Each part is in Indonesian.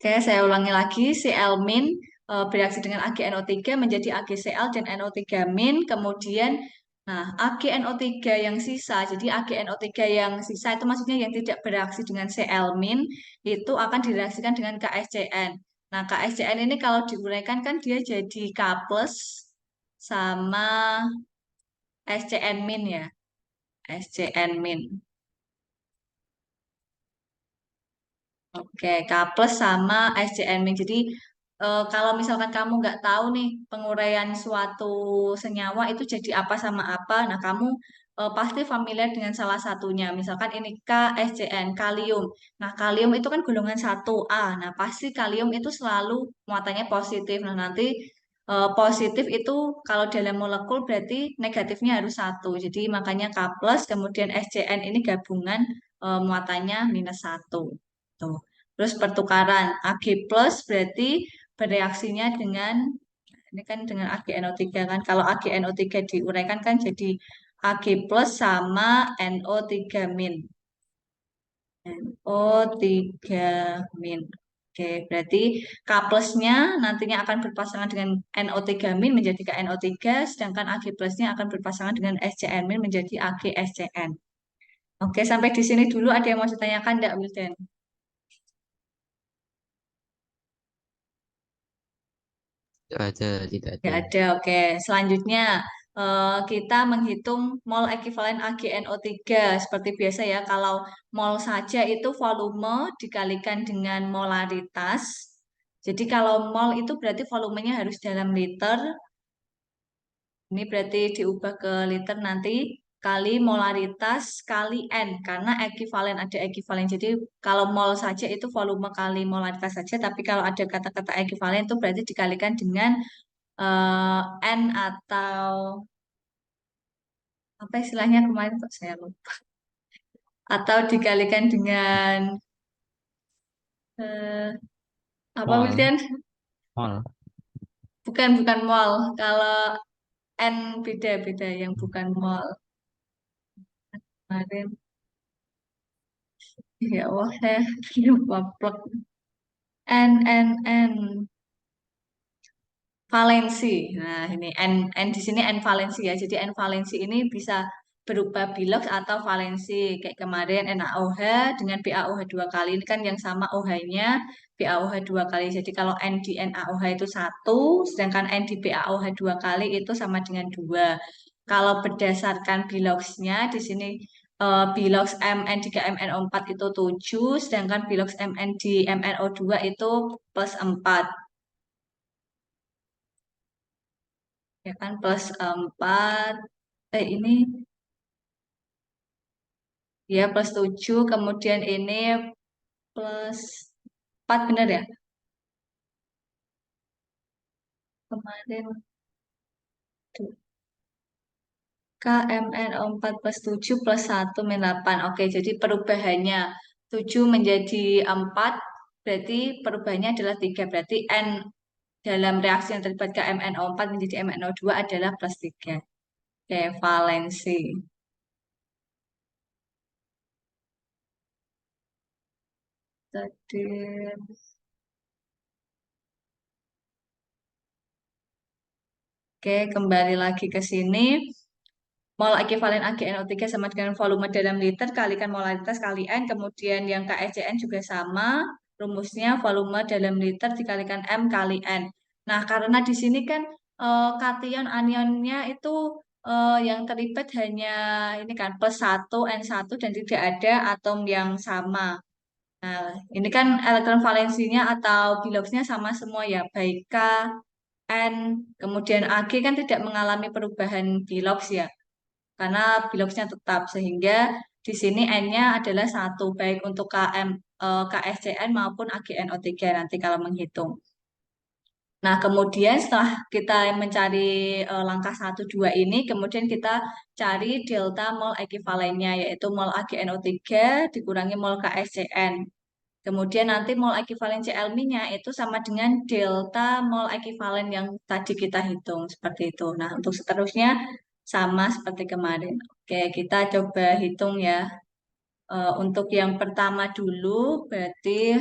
Oke, saya ulangi lagi. Cl min bereaksi dengan AgNO3 menjadi AgCl dan NO3 min. Kemudian, nah AgNO3 yang sisa, jadi AgNO3 yang sisa itu maksudnya yang tidak bereaksi dengan Cl min itu akan direaksikan dengan KSCN. Nah, KSCN ini kalau diuraikan kan dia jadi K plus sama SCN min ya. SCN min. Oke, K plus sama SCN min. Jadi kalau misalkan kamu nggak tahu nih penguraian suatu senyawa itu jadi apa sama apa, nah kamu pasti familiar dengan salah satunya. Misalkan ini KSCN, kalium. Nah, kalium itu kan golongan 1A. Nah, pasti kalium itu selalu muatannya positif. Nah, nanti positif itu kalau dalam molekul berarti negatifnya harus satu. Jadi makanya K plus, kemudian SCN ini gabungan muatannya minus satu. Tuh. Terus pertukaran Ag plus berarti bereaksinya dengan ini kan dengan AgNO3 kan. Kalau AgNO3 diuraikan kan jadi Ag plus sama NO3 min. NO3 min. Oke, berarti K plusnya nantinya akan berpasangan dengan NO3 min menjadi KNO3, sedangkan Ag plusnya akan berpasangan dengan SCN min menjadi AgSCN. Oke, sampai di sini dulu ada yang mau ditanyakan enggak, Wildan? Tidak ada, tidak Ya ada. ada, oke. Selanjutnya kita menghitung mol ekuivalen AgNO3 seperti biasa ya. Kalau mol saja itu volume dikalikan dengan molaritas. Jadi kalau mol itu berarti volumenya harus dalam liter. Ini berarti diubah ke liter nanti kali molaritas kali N karena ekuivalen ada ekuivalen. Jadi kalau mol saja itu volume kali molaritas saja, tapi kalau ada kata-kata ekuivalen itu berarti dikalikan dengan eh, N atau apa istilahnya kemarin kok saya lupa. Atau dikalikan dengan eh, apa Mall, Wildan? mall. Bukan mol. Kalau N beda-beda yang bukan mol. Kemarin ya Allah saya lupa plek. N valensi. Nah, ini N di sini N valensi ya. Jadi N valensi ini bisa berupa bilox atau valensi. Kayak kemarin NaOH dengan BaOH dua kali. Ini kan yang sama OH-nya BaOH dua kali. Jadi kalau N di NaOH itu satu, sedangkan N di BaOH dua kali itu sama dengan dua. Kalau berdasarkan biloxnya di sini bilox Mn di MnO4 itu 7, sedangkan bilox Mn di MnO2 itu plus 4. Ya kan plus 4 ini ya plus 7 kemudian ini plus 4 benar ya kemarin tuh, KMNO4 plus 7 plus 1 min 8 oke jadi perubahannya 7 menjadi 4 berarti perubahannya adalah 3 berarti N dalam reaksi yang terlibat KMNO4 menjadi MNO2 adalah plus 3 oke valensi tadi oke kembali lagi ke sini. Mol ekuivalen AgNO3 sama dengan volume dalam liter kalikan molaritas kali N. Kemudian yang KSCN juga sama. Rumusnya volume dalam liter dikalikan M kali N. Nah, karena di sini kan kation anionnya itu yang terlibat hanya ini kan plus satu N1 dan tidak ada atom yang sama. Nah, ini kan elektron valensinya atau biloxnya sama semua ya, baik K, N, kemudian Ag kan tidak mengalami perubahan bilox ya karena biloxnya tetap sehingga di sini N-nya adalah satu baik untuk KSCN maupun AgNO3 nanti kalau menghitung. Nah, kemudian setelah kita mencari langkah satu 2 ini, kemudian kita cari delta mol ekuivalennya, yaitu mol AgNO3 dikurangi mol KSCN. Kemudian nanti mol ekuivalen Cl-nya itu sama dengan delta mol ekuivalen yang tadi kita hitung, seperti itu. Nah, untuk seterusnya sama seperti kemarin. Oke, kita coba hitung ya. Untuk yang pertama dulu, berarti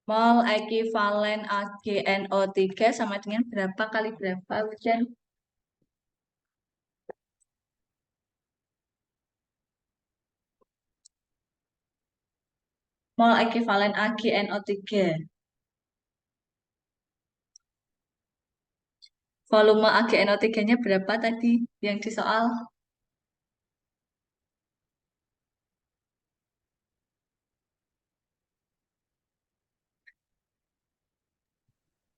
Mol ekivalen AgNO3 sama dengan berapa kali berapa, Hujan? Mol ekivalen AgNO3. Volume AgNO3-nya berapa tadi yang di soal?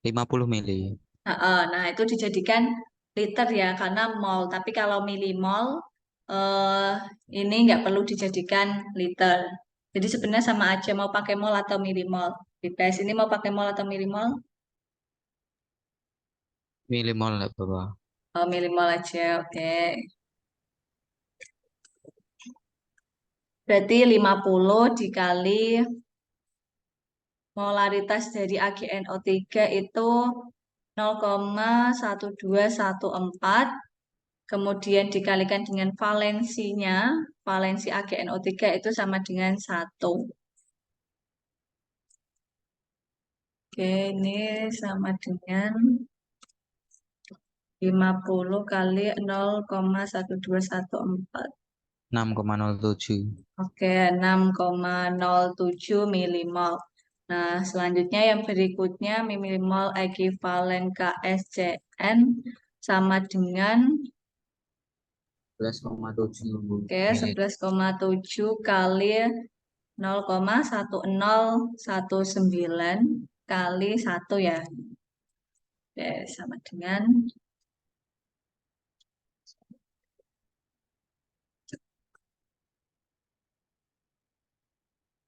50 mili. Nah, itu dijadikan liter ya, karena mol. Tapi kalau milimol, eh, ini nggak perlu dijadikan liter. Jadi sebenarnya sama aja mau pakai mol atau milimol. Bebas. Ini mau pakai mol atau milimol? Milimol lah Bapak. Oh, milimol aja, oke. Berarti 50 dikali molaritas dari AgNO3 itu 0,1214. Kemudian dikalikan dengan valensinya, valensi AgNO3 itu sama dengan 1. Oke, ini sama dengan 50 kali 0,1214. 6,07. Oke, 6,07 milimol. Nah, selanjutnya yang berikutnya milimol ekivalen KSCN sama dengan 11,7 oke, mili. 11,7 kali 0,1019 kali 1 ya. Oke, sama dengan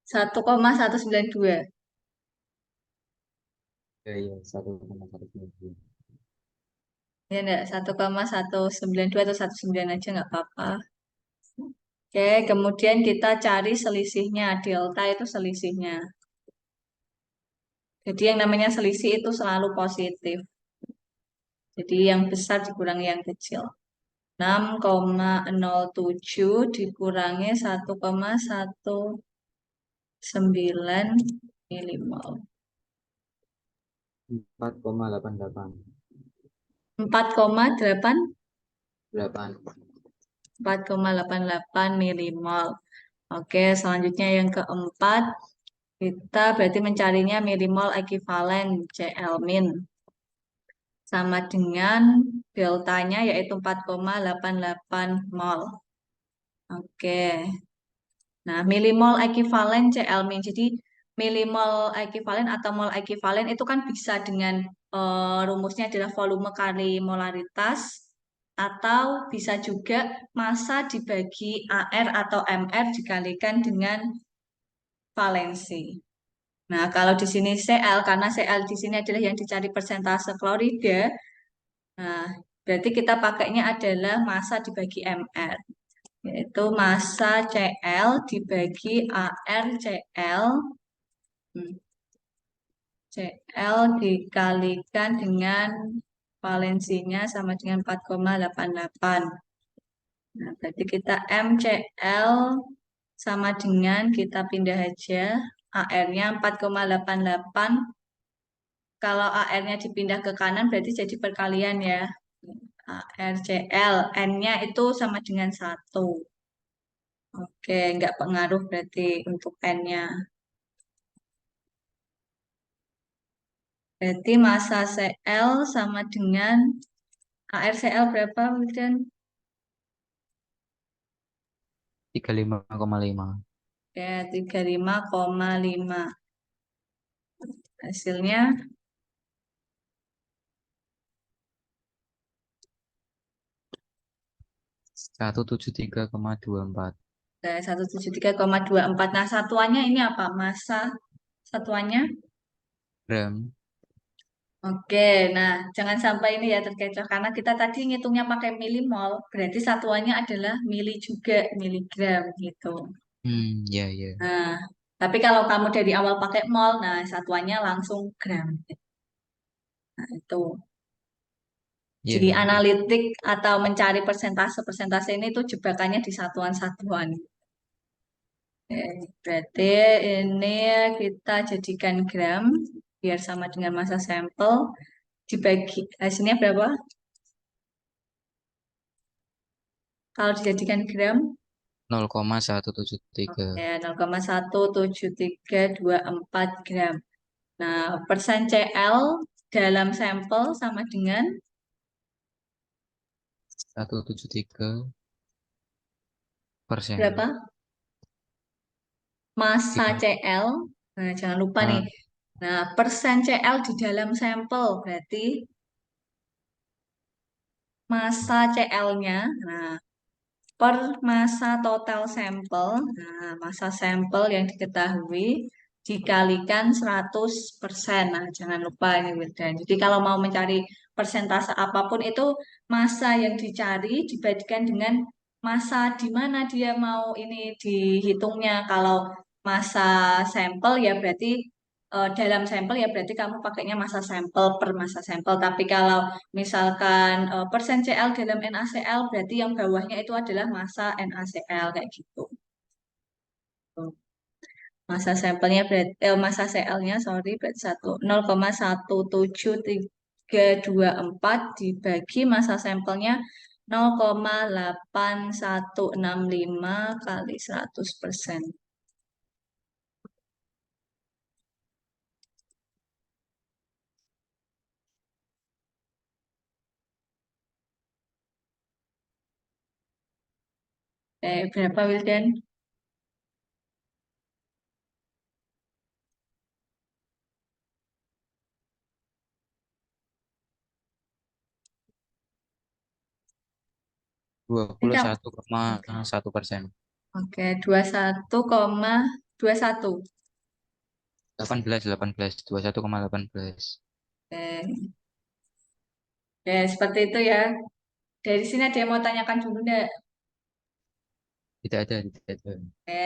1,192. Ya, iya, 1,1. Ya enggak, 1,192 atau 19 aja nggak apa-apa. Oke, kemudian kita cari selisihnya. Delta itu selisihnya. Jadi yang namanya selisih itu selalu positif. Jadi yang besar dikurangi yang kecil. 6,07 dikurangi 1,192 milimol. 4,88. 4,8 8. 4,88 milimol. Oke, selanjutnya yang keempat, kita berarti mencarinya milimol ekivalen Cl min sama dengan deltanya yaitu 4,88 mol. Oke. Nah, milimol ekivalen Cl min. Jadi milimol ekivalen atau mol ekivalen itu kan bisa dengan rumusnya adalah volume kali molaritas atau bisa juga massa dibagi AR atau MR dikalikan dengan valensi. Nah, kalau di sini Cl, karena Cl di sini adalah yang dicari persentase klorida, nah, berarti kita pakainya adalah massa dibagi MR, yaitu massa Cl dibagi AR Cl, hmm, Cl dikalikan dengan valensinya sama dengan 4,88. Nah, berarti kita MCl sama dengan kita pindah aja AR-nya 4,88. Kalau AR-nya dipindah ke kanan berarti jadi perkalian ya. ARCL, N-nya itu sama dengan 1. Oke, nggak pengaruh berarti untuk N-nya. Berarti massa Cl sama dengan ARCL berapa, Wildan? 35,5. Oke, 35,5. Hasilnya 173,24 173,24. Nah, satuannya ini apa? Massa satuannya? gram. Oke, nah jangan sampai ini ya terkecoh karena kita tadi ngitungnya pakai milimol, berarti satuannya adalah mili juga, miligram gitu. Ya, ya. Nah, tapi kalau kamu dari awal pakai mol, nah satuannya langsung gram. Nah, itu. Ya, Jadi ya. analitik atau mencari persentase-persentase ini tuh jebakannya di satuan-satuan. Berarti ini kita jadikan gram biar sama dengan massa sampel dibagi hasilnya berapa? Kalau dijadikan gram, 0,173. ya 0,17324 gram. Nah, persen Cl dalam sampel sama dengan 173%. berapa? Massa Gimana? Cl. Nah, jangan lupa nih. Ah, Nah, persen Cl di dalam sampel berarti massa Cl-nya. Nah, per massa total sampel. Nah, massa sampel yang diketahui dikalikan 100%. Nah, jangan lupa ini Wildan. Jadi kalau mau mencari persentase apapun itu massa yang dicari dibandingkan dengan massa di mana dia mau ini dihitungnya. Kalau massa sampel ya berarti dalam sampel ya berarti kamu pakainya massa sampel per massa sampel. Tapi kalau misalkan persen Cl dalam NaCl berarti yang bawahnya itu adalah massa NaCl kayak gitu. Massa sampelnya berarti massa Cl-nya sorry berarti 0,17734 dibagi massa sampelnya 0,8165 kali 100%. Berapa Wildan? 21,1%. Oke, 21,21. 18, 21,18. Oke. Ya, seperti itu ya. Dari sini ada yang mau tanyakan dulu enggak? Tidak ada, tidak ada. Oke.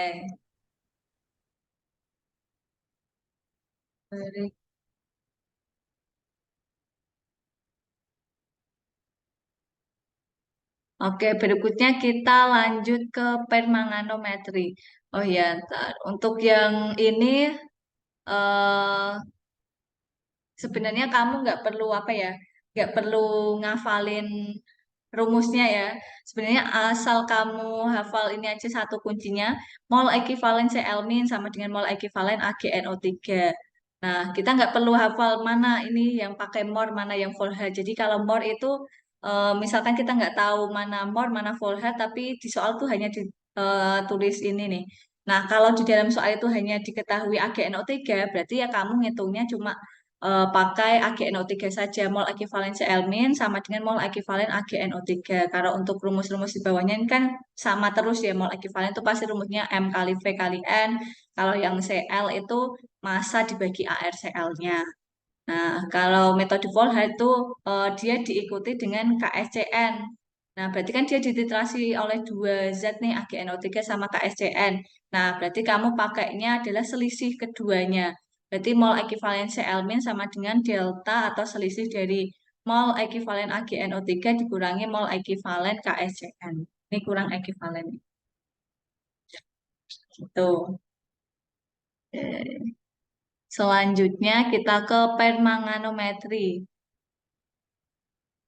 Oke, berikutnya kita lanjut ke permanganometri. Oh ya, ntar. Untuk yang ini eh sebenarnya kamu nggak perlu apa ya, nggak perlu ngafalin rumusnya ya. Sebenarnya asal kamu hafal ini aja satu kuncinya, mol ekivalen Cl- sama dengan mol ekivalen AgNO3. Nah, kita nggak perlu hafal mana ini yang pakai mol, mana yang vol H. Jadi kalau mol itu, misalkan kita nggak tahu mana mol, mana vol H, tapi di soal tuh hanya ditulis ini nih. Nah, kalau di dalam soal itu hanya diketahui AgNO3, berarti ya kamu ngitungnya cuma pakai AgNO3 saja. Mol ekivalen Cl- sama dengan mol ekivalen AgNO3. Karena untuk rumus-rumus di bawahnya ini kan sama terus ya. Mol ekivalen itu pasti rumusnya M kali V kali N. Kalau yang Cl itu massa dibagi ArCl-nya. Nah, kalau metode Volha itu dia diikuti dengan KSCN. Nah, berarti kan dia dititrasi oleh dua zat nih, AgNO3 sama KSCN. Nah, berarti kamu pakainya adalah selisih keduanya. Berarti mol ekivalen Cl- sama dengan delta atau selisih dari mol ekivalen AgNO3 dikurangi mol ekivalen KSCN. Ini kurang ekivalen. Gitu. Selanjutnya kita ke permanganometri.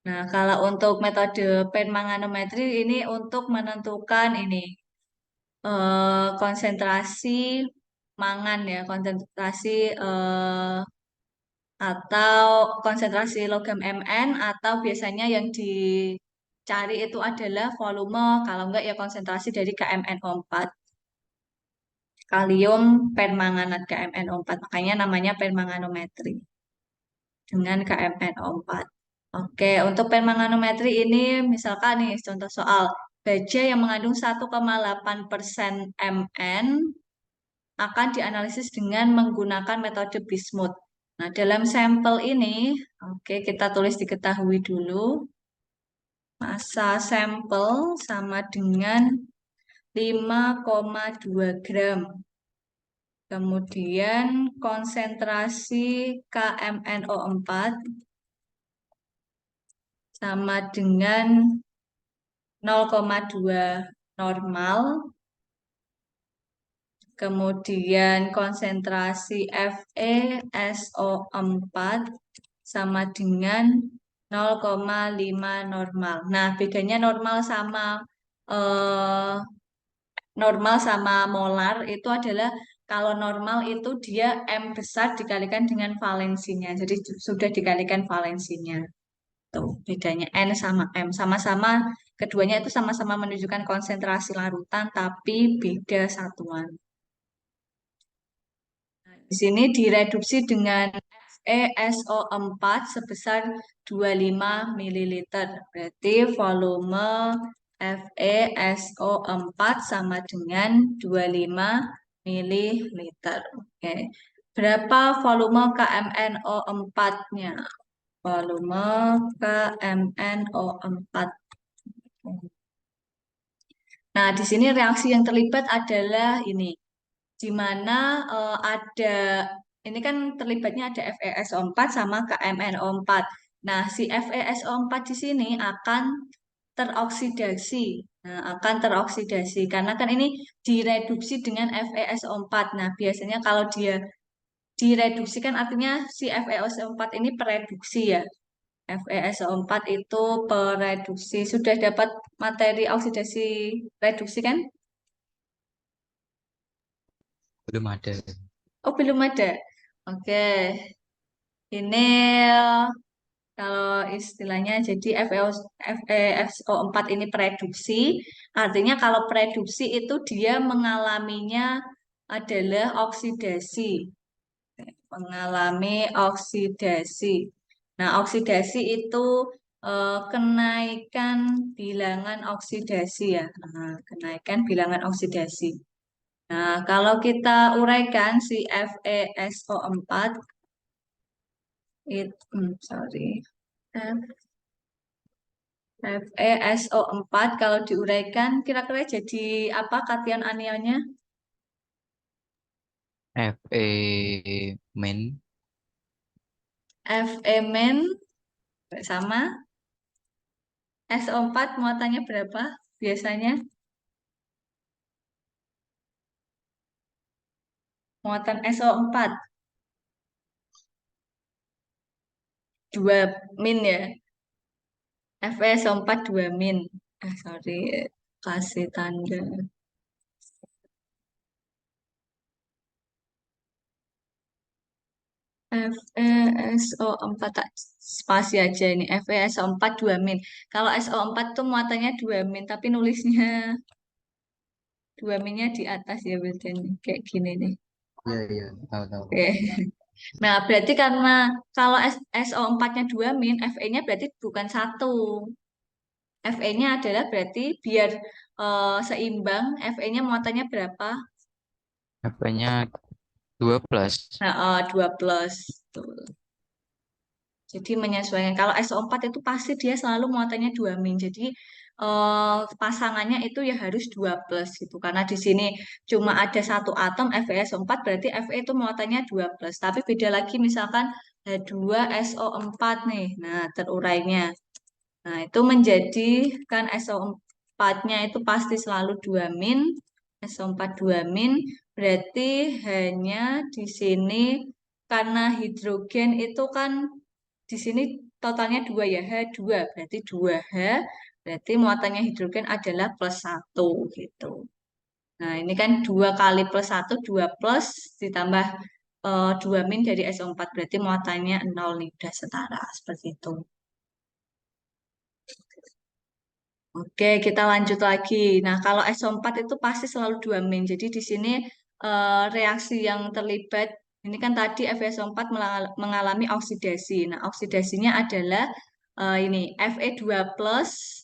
Nah, kalau untuk metode permanganometri ini untuk menentukan ini konsentrasi mangan ya, konsentrasi atau konsentrasi logam Mn atau biasanya yang dicari itu adalah volume, kalau enggak ya konsentrasi dari KMNO4. Kalium permanganat KMNO4, makanya namanya permanganometri dengan KMNO4. Oke, untuk permanganometri ini misalkan nih contoh soal baja yang mengandung 1,8% Mn akan dianalisis dengan menggunakan metode Bismuth. Nah, dalam sampel ini, oke kita tulis diketahui dulu, massa sampel sama dengan 5,2 gram. Kemudian konsentrasi KMNO4 sama dengan 0,2 normal Kemudian konsentrasi FeSO4 sama dengan 0,5 normal. Nah, bedanya eh, normal sama molar itu adalah kalau normal itu dia M besar dikalikan dengan valensinya. Jadi sudah dikalikan valensinya. Tuh, bedanya N sama M. Sama-sama, keduanya itu sama-sama menunjukkan konsentrasi larutan, tapi beda satuan. Di sini direduksi dengan FeSO4 sebesar 25 ml. Berarti volume FeSO4 sama dengan 25 ml. Oke. Berapa volume KMNO4-nya? Volume KMNO4. Nah, di sini reaksi yang terlibat adalah ini, di mana ada ini kan terlibatnya ada FeSO4 sama KMNO4. Nah, si FeSO4 di sini akan teroksidasi. Nah, akan teroksidasi karena kan ini direduksi dengan FeSO4. Nah, biasanya kalau dia direduksi kan artinya si FeSO4 ini pereduksi ya. FeSO4 itu pereduksi. Sudah dapat materi oksidasi reduksi kan? Belum ada. Oh, belum ada. Oke, ini kalau istilahnya jadi FeSO4 ini pereduksi, artinya kalau pereduksi itu dia mengalaminya adalah oksidasi, mengalami oksidasi. Nah, oksidasi itu kenaikan bilangan oksidasi ya. Nah, kenaikan bilangan oksidasi. Nah, kalau kita uraikan si FeSO4 sorry. FeSO4 kalau diuraikan kira-kira jadi apa kation anionnya? Fe min Fe- sama SO4 muatannya berapa biasanya? Muatan SO4 2 min ya. FeSO4 2 min. Sorry, kasih tanda. FeSO4 tak spasi aja ini. FeSO4 2 min. Kalau SO4 tuh muatannya 2 min, tapi nulisnya 2 minnya di atas ya berarti ini. Kayak gini nih. iya iya tahu tahu. Oke. Nah, berarti karena kalau SO4-nya 2 min, Fe-nya berarti bukan satu. Fe-nya adalah berarti biar seimbang, Fe-nya muatannya berapa? Fe-nya 12. Nah, 2 plus. Tuh. Jadi menyesuaikan. Kalau SO4 itu pasti dia selalu muatannya 2 min. Jadi pasangannya itu ya harus 2 plus gitu. Karena di sini cuma ada satu atom FeSO4 berarti Fe itu muatannya 2 plus. Tapi beda lagi misalkan H2SO4 nih. Nah, terurainya. Nah, itu menjadi kan SO4-nya itu pasti selalu 2 min. SO4 2 min berarti hanya di sini karena hidrogen itu kan di sini totalnya 2 ya, H2 berarti 2H, berarti muatannya hidrogen adalah plus satu gitu. Nah, ini kan 2 kali plus satu 2 plus ditambah 2 min dari SO4, berarti muatannya 0 nih, udah setara, seperti itu. Oke, kita lanjut lagi. Nah, kalau SO4 itu pasti selalu 2 min, jadi di sini reaksi yang terlibat, ini kan tadi FeSO4 mengalami oksidasi. Nah, oksidasinya adalah ini Fe2 plus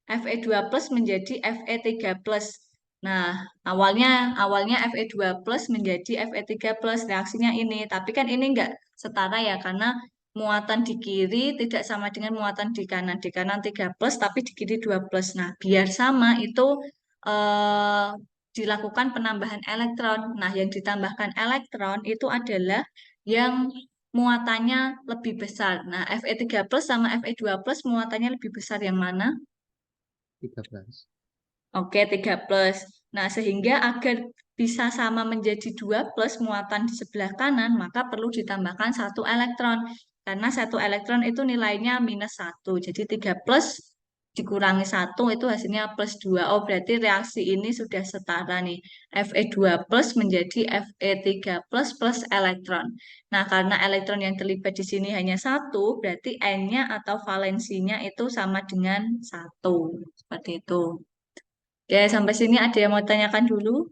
Fe2 plus menjadi Fe3 plus. Nah, awalnya awalnya Fe2 plus menjadi Fe3 plus reaksinya ini, tapi kan ini enggak setara ya karena muatan di kiri tidak sama dengan muatan di kanan. Di kanan 3 plus tapi di kiri 2 plus. Nah, biar sama itu eh, dilakukan penambahan elektron. Nah, yang ditambahkan elektron itu adalah yang muatannya lebih besar. Nah, Fe3 plus sama Fe2 plus muatannya lebih besar yang mana? 13. Oke, 3 plus. Nah, sehingga agar bisa sama menjadi 2 plus muatan di sebelah kanan, maka perlu ditambahkan satu elektron. Karena satu elektron itu nilainya -1. Jadi 3 plus dikurangi satu itu hasilnya +2. Oh, berarti reaksi ini sudah setara nih. Fe2 plus menjadi Fe3 plus elektron. Nah, karena elektron yang terlibat di sini hanya satu, berarti N-nya atau valensinya itu sama dengan satu. Seperti itu. Oke, sampai sini ada yang mau tanyakan dulu?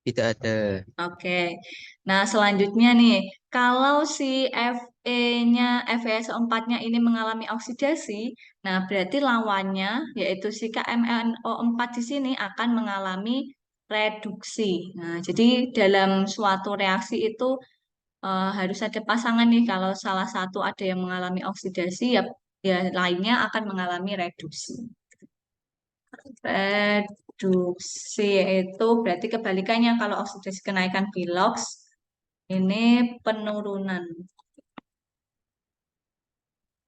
Tidak ada. Oke. Nah, selanjutnya nih, kalau si Fe-nya, FeSO4-nya ini mengalami oksidasi, nah berarti lawannya, yaitu si KMnO4 di sini akan mengalami reduksi. Nah, jadi dalam suatu reaksi itu harus ada pasangan nih. Kalau salah satu ada yang mengalami oksidasi, ya lainnya akan mengalami reduksi. Reduksi itu berarti kebalikannya kalau oksidasi kenaikan piloks ini penurunan.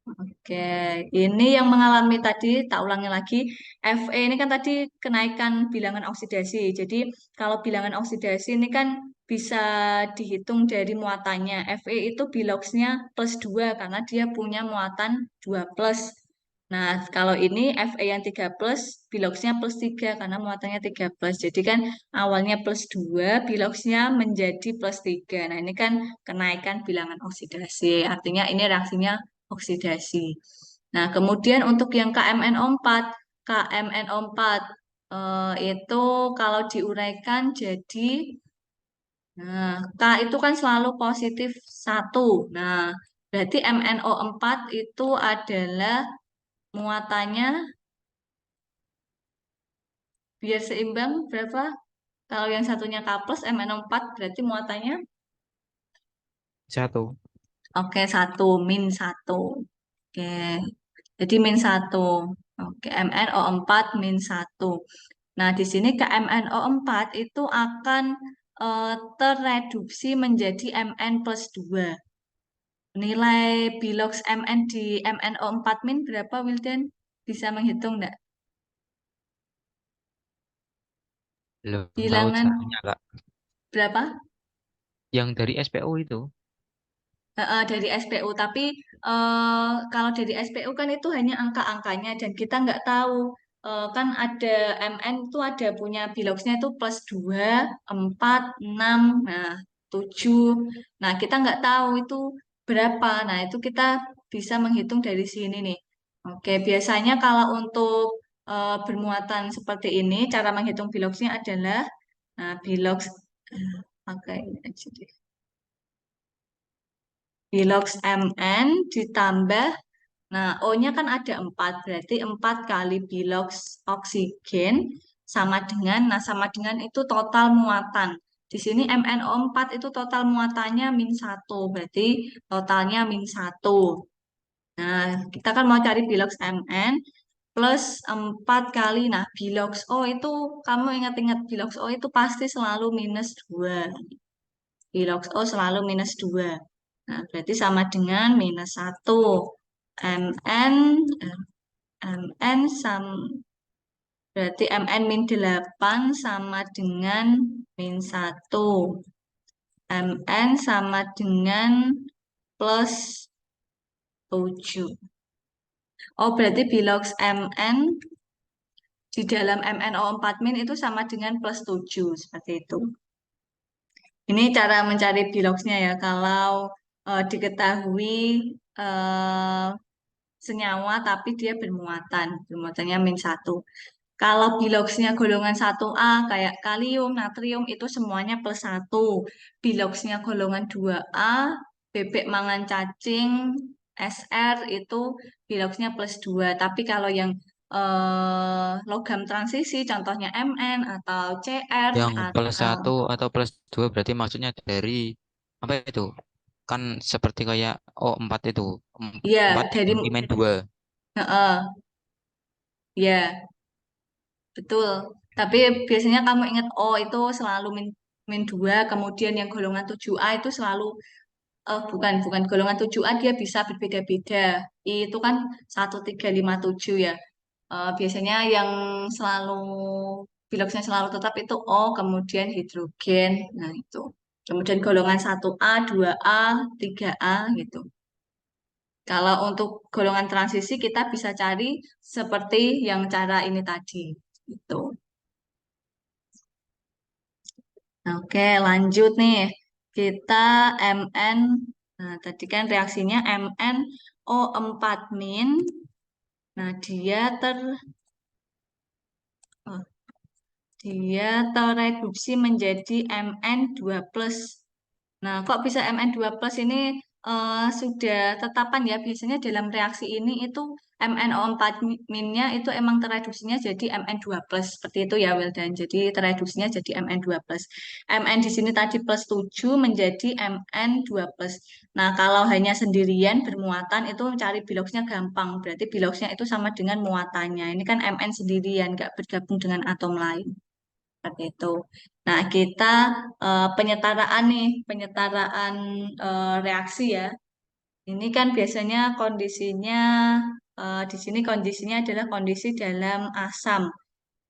Oke, ini yang mengalami tadi, tak ulangi lagi, Fe ini kan tadi kenaikan bilangan oksidasi. Jadi kalau bilangan oksidasi ini kan bisa dihitung dari muatannya. Fe itu biloksnya +2 karena dia punya muatan 2 plus. Nah, kalau ini Fe yang 3 plus, biloksnya +3 karena muatannya 3 plus. Jadi kan awalnya +2, biloksnya menjadi +3. Nah, ini kan kenaikan bilangan oksidasi. Artinya ini reaksinya oksidasi. Nah, kemudian untuk yang KMNO4 itu kalau diuraikan jadi, nah, K itu kan selalu positif 1. Nah, berarti MnO4 itu adalah muatannya biar seimbang berapa? Kalau yang satunya K plus MnO4 berarti muatannya Satu. oke 1 -1. Oke. Jadi -1. Oke, MnO4 -1. Nah, di sini KMnO4 itu akan terreduksi menjadi Mn+2. Nilai biloks Mn di MnO4 berapa, Wildan? Bisa menghitung enggak? Belum tahu Bilangan caranya, Kak. berapa? Yang dari SPO itu. Dari SPU, tapi kalau dari SPU kan itu hanya angka-angkanya dan kita nggak tahu. Kan ada MN itu ada punya biloksnya itu +2, 4, 6, nah 7. Nah, kita nggak tahu itu berapa. Nah, itu kita bisa menghitung dari sini nih. Oke, biasanya kalau untuk bermuatan seperti ini, cara menghitung biloksnya adalah, nah, biloks, pakai ini aja deh. Biloks Mn ditambah, nah O-nya kan ada 4, berarti 4 kali biloks oksigen sama dengan, nah sama dengan itu total muatan. Di sini MnO4 itu total muatannya -1, berarti totalnya -1. Nah, kita kan mau cari biloks Mn plus 4 kali, nah biloks O itu, kamu ingat-ingat biloks O itu pasti selalu -2. Biloks O selalu -2. Nah, berarti sama dengan -1. MN, eh, MN berarti MN-8 sama dengan -1. MN sama dengan +7. Oh, berarti biloks MN di dalam MnO4- itu sama dengan +7. Seperti itu. Ini cara mencari biloksnya ya. Kalau diketahui eh, senyawa tapi dia bermuatan, bermuatannya -1. Kalau biloksnya golongan 1A kayak kalium, natrium itu semuanya +1. Biloksnya golongan 2A, bebek mangan cacing, SR itu biloksnya +2. Tapi kalau yang logam transisi contohnya Mn atau Cr Yang plus atau satu atau plus dua berarti maksudnya dari apa itu? Kan seperti kayak O4 itu. ya Empat dari diganti main dua. heeh, ya betul. Tapi biasanya kamu ingat oh itu selalu min 2, kemudian yang golongan 7A itu selalu bukan golongan 7A dia bisa berbeda-beda. I itu kan 1357 ya. Biasanya yang selalu biloxnya selalu tetap itu O, kemudian hidrogen. Nah, itu. Kemudian golongan 1A, 2A, 3A gitu. Kalau untuk golongan transisi kita bisa cari seperti yang cara ini tadi. Gitu. Nah, oke, lanjut nih. Kita Mn, nah tadi kan reaksinya MnO4 min. Nah, oh, dia tereduksi menjadi Mn2 plus. Nah, kok bisa Mn2 plus ini sudah tetapan ya. Biasanya dalam reaksi ini itu MnO4 minnya itu emang tereduksinya jadi Mn2 plus. Seperti itu ya, Wildan. Jadi tereduksinya jadi Mn2 plus. Mn di sini tadi plus 7 menjadi Mn2 plus. Nah, kalau hanya sendirian bermuatan itu cari biloxnya gampang. Berarti biloxnya itu sama dengan muatannya. Ini kan Mn sendirian, nggak bergabung dengan atom lain. Seperti itu. Nah, kita penyetaraan nih, penyetaraan reaksi ya. Ini kan biasanya kondisinya di sini kondisinya adalah kondisi dalam asam.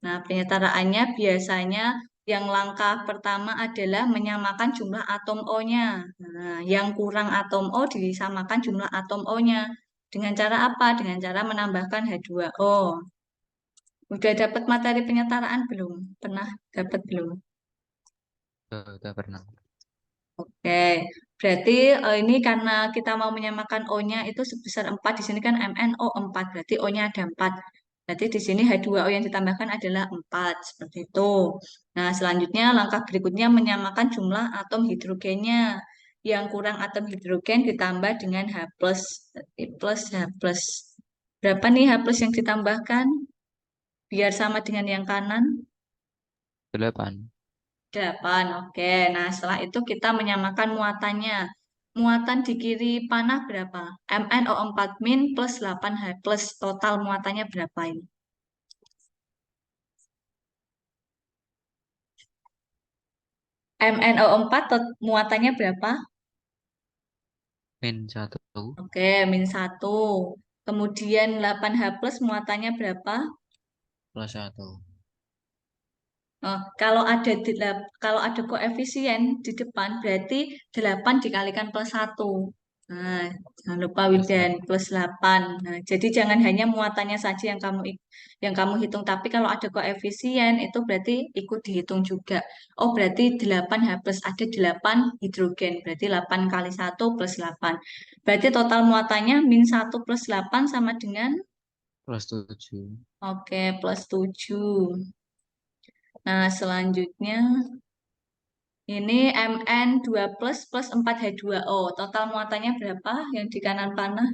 Nah, penyetaraannya biasanya yang langkah pertama adalah menyamakan jumlah atom O-nya. Nah, yang kurang atom O disamakan jumlah atom O-nya. Dengan cara apa? Dengan cara menambahkan H2O. Udah dapat materi penyetaraan belum? Pernah dapat belum? Udah pernah. Oke, berarti ini karena kita mau menyamakan O-nya itu sebesar 4 di sini kan MnO4, berarti O-nya ada 4. Berarti di sini H2O yang ditambahkan adalah 4 seperti itu. Nah, selanjutnya langkah berikutnya menyamakan jumlah atom hidrogennya. Yang kurang atom hidrogen ditambah dengan H+, berarti plus H+. Berapa nih H+ yang ditambahkan? Biar sama dengan yang kanan. 8. 8, oke. Nah, setelah itu kita menyamakan muatannya. Muatan di kiri panah berapa? MnO4 min plus 8H plus. Total muatannya berapa ini? MnO4 muatannya berapa? -1 Oke, min 1. Kemudian 8H plus muatannya berapa? +1. Oh, kalau ada koefisien di depan berarti 8 dikalikan plus 1. Nah, jangan lupa Wildan +8. plus 8. Nah, jadi jangan hanya muatannya saja yang kamu hitung, tapi kalau ada koefisien itu berarti ikut dihitung juga. Oh, berarti 8H plus ada 8 hidrogen. Berarti 8 kali 1 plus 8. Berarti total muatannya min 1 plus 8 sama dengan +7. oke, plus 7. Nah, selanjutnya ini Mn2 plus plus 4H2O. Total muatannya berapa yang di kanan panah?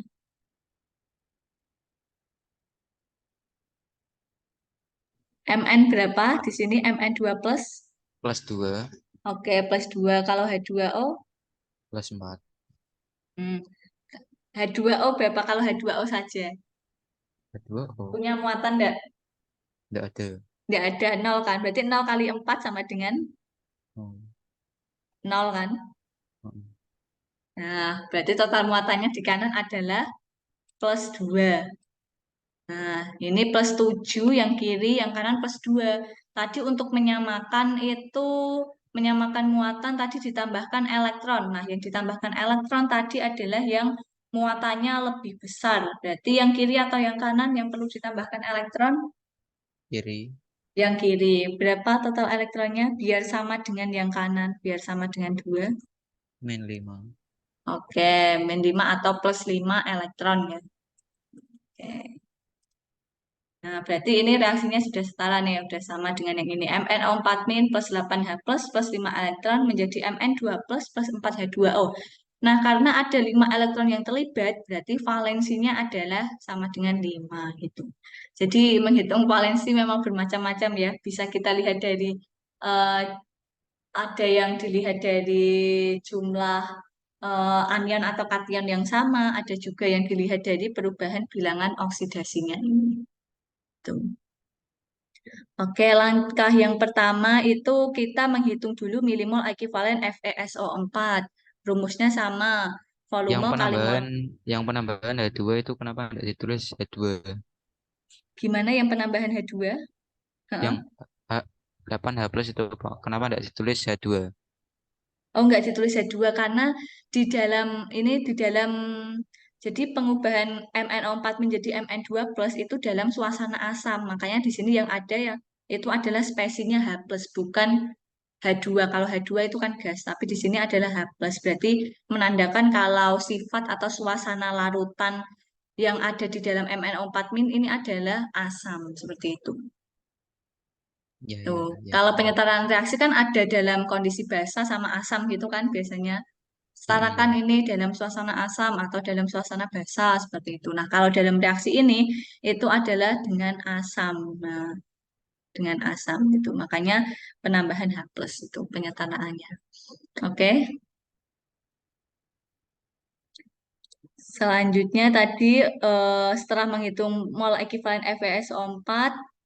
Mn berapa? Di sini Mn2 plus. +2. Oke, plus 2. Kalau H2O? +4. Hmm. H2O berapa kalau H2O saja? Kedua, oh, Punya muatan enggak? enggak ada. Enggak ada, nol kan? Berarti 0 kali 4 sama dengan Oh, nol kan? oh. Nah, berarti total muatannya di kanan adalah plus 2. Nah, ini plus 7 yang kiri, yang kanan plus 2. Tadi untuk menyamakan itu, menyamakan muatan tadi ditambahkan elektron. Nah, yang ditambahkan elektron tadi adalah yang muatannya lebih besar. Berarti yang kiri atau yang kanan yang perlu ditambahkan elektron? Kiri. Yang kiri. Berapa total elektronnya? Biar sama dengan yang kanan, biar sama dengan 2. -5. Oke, min 5 atau plus 5 elektron ya. Oke. Nah, berarti ini reaksinya sudah setara nih, sudah sama dengan yang ini. MnO4 min plus 8H plus 5 elektron menjadi Mn2 plus 4H2O. Nah, karena ada 5 elektron yang terlibat, berarti valensinya adalah sama dengan 5 gitu. Jadi menghitung valensi memang bermacam-macam ya. Bisa kita lihat dari eh, ada yang dilihat dari jumlah anion atau kation yang sama, ada juga yang dilihat dari perubahan bilangan oksidasinya ini. Tuh. Oke, langkah yang pertama itu kita menghitung dulu milimol ekivalen FeSO4. Rumusnya sama, Yang volume kali mol. penambahan, yang penambahan H2 itu kenapa enggak ditulis H2? Gimana yang penambahan H2? Heeh. Yang H, 8H plus itu Pak. Kenapa tidak ditulis H2? Oh, enggak ditulis Z2 karena di dalam jadi pengubahan MnO4 menjadi Mn2 plus itu dalam suasana asam. Makanya di sini yang ada ya itu adalah spesinya H plus bukan H2. Kalau H2 itu kan gas, tapi di sini adalah H plus. Berarti menandakan kalau sifat atau suasana larutan yang ada di dalam MnO4 ini adalah asam seperti itu. Ya, Tuh, ya, ya, kalau paham. penyetaraan reaksi kan ada dalam kondisi basa sama asam gitu kan biasanya. Setarakan Mm-mm. ini dalam suasana asam atau dalam suasana basa seperti itu. Nah, kalau dalam reaksi ini itu adalah dengan asam. Nah, dengan asam itu. Makanya penambahan H plus itu penyetaraannya. Oke. Selanjutnya tadi setelah menghitung mol ekivalen FeSO4,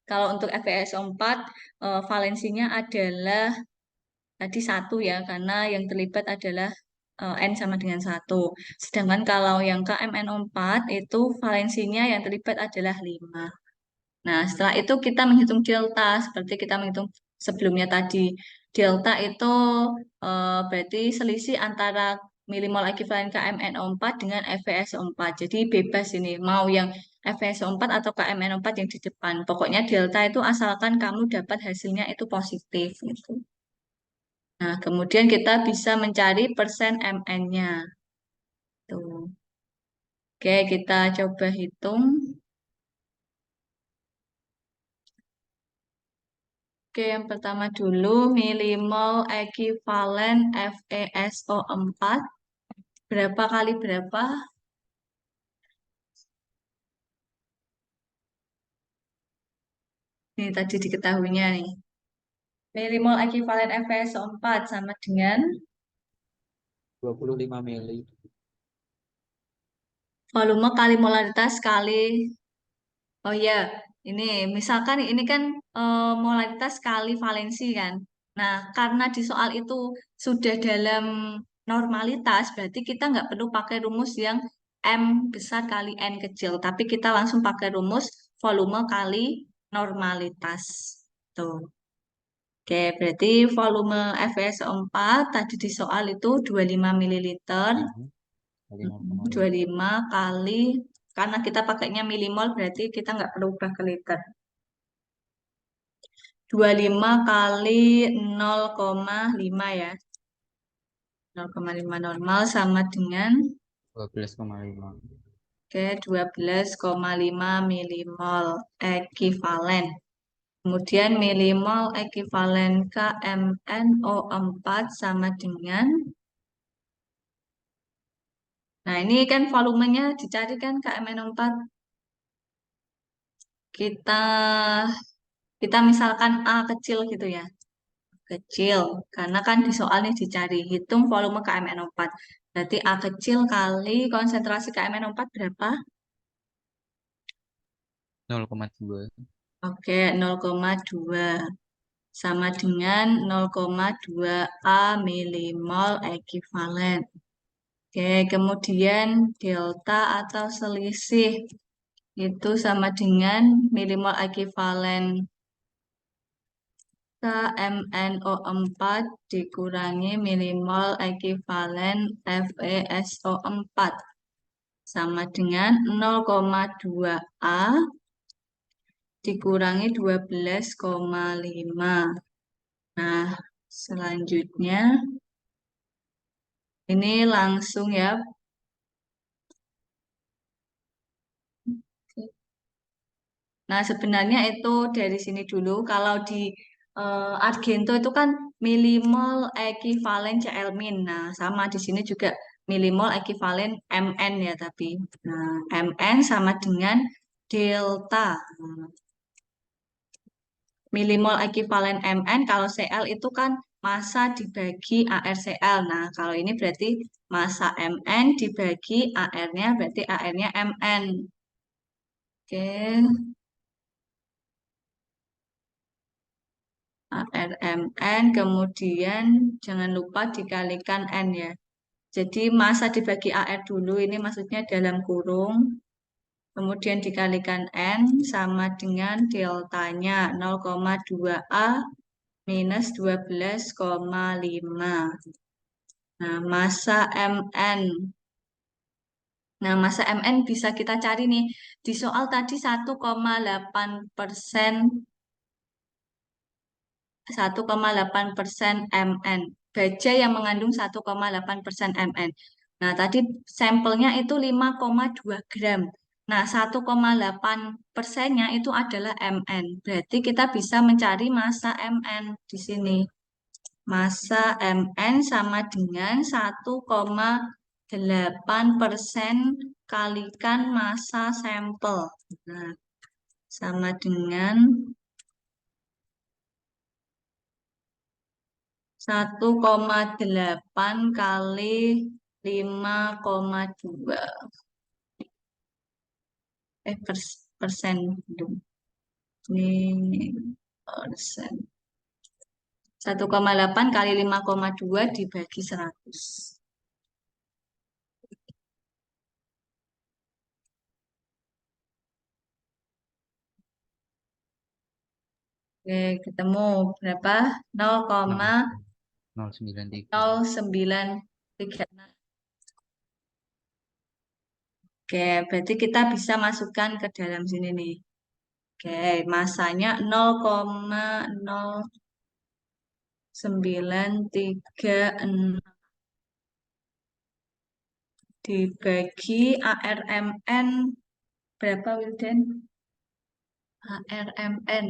kalau untuk FeSO4 valensinya adalah tadi satu ya, karena yang terlibat adalah N sama dengan satu. Sedangkan kalau yang KMNO4 itu valensinya yang terlibat adalah 5. Nah, setelah itu kita menghitung delta, seperti kita menghitung sebelumnya tadi. Delta itu berarti selisih antara milimol ekivalen KMNO4 dengan FeSO4. Jadi bebas ini, mau yang FeSO4 atau KMNO4 yang di depan. Pokoknya delta itu asalkan kamu dapat hasilnya itu positif gitu. Nah, kemudian kita bisa mencari persen Mn-nya. Tuh. Oke, kita coba hitung. Oke, yang pertama dulu milimol ekivalen FeSO4 berapa kali berapa? Ini tadi diketahuinya nih. Milimol ekivalen FeSO4 sama dengan 25 mili. volume kali molaritas kali. Oh ya, ini misalkan ini kan molaritas kali valensi kan. Nah, karena di soal itu sudah dalam normalitas, berarti kita nggak perlu pakai rumus yang M besar kali N kecil, tapi kita langsung pakai rumus volume kali normalitas. Tuh. Oke, berarti volume FeSO4 tadi di soal itu 25 mililiter. Mhm. Dari 0,5. 25 kali, karena kita pakainya milimol berarti kita nggak perlu ubah ke liter. 25 kali 0,5 ya. 0,5 normal sama dengan 12,5. oke, 12,5 milimol ekivalen. Kemudian milimol ekivalen KMNO4 sama dengan, nah ini kan volumenya dicari kan KMNO4. Kita kita misalkan A kecil gitu ya. Kecil karena kan di soalnya dicari hitung volume KMNO4 berarti A kecil kali konsentrasi KMNO4 berapa? 0,2. Oke 0,2 sama dengan 0,2 A milimol ekivalen. Oke kemudian delta atau selisih itu sama dengan milimol ekivalen KMNO4 dikurangi milimol ekivalen FeSO4 sama dengan 0,2 A dikurangi 12,5. Nah, selanjutnya ini langsung ya. Nah, sebenarnya itu dari sini dulu. Kalau di Argento itu kan milimol ekivalen Cl min. Nah, sama di sini juga milimol ekivalen Mn ya tapi. Nah, Mn sama dengan delta. Nah, milimol ekivalen Mn kalau Cl itu kan massa dibagi ArCl. Nah, kalau ini berarti massa Mn dibagi AR-nya berarti AR-nya Mn. Oke. ARMN, kemudian jangan lupa dikalikan N ya. Jadi massa dibagi AR dulu, ini maksudnya dalam kurung. kemudian dikalikan N sama dengan deltanya 0,2A minus 12,5. Nah, massa Mn. Nah, massa Mn bisa kita cari nih. Di soal tadi 1,8%, 1,8% Mn. Baja yang mengandung 1,8% Mn. Nah, tadi sampelnya itu 5,2 gram. Nah, 1,8 persennya itu adalah Mn. Berarti kita bisa mencari massa Mn di sini. Massa Mn sama dengan 1,8% kalikan massa sampel. Nah, sama dengan 1,8 kali 5,2 persen belum. Ini persen. 1,8 kali 5,2 dibagi 100. Oke, ketemu berapa? nol nol sembilan tiga. 0,0936. Oke, berarti kita bisa masukkan ke dalam sini nih. Oke, masanya 0,0936 dibagi ARMN berapa, Wildan? ARMN.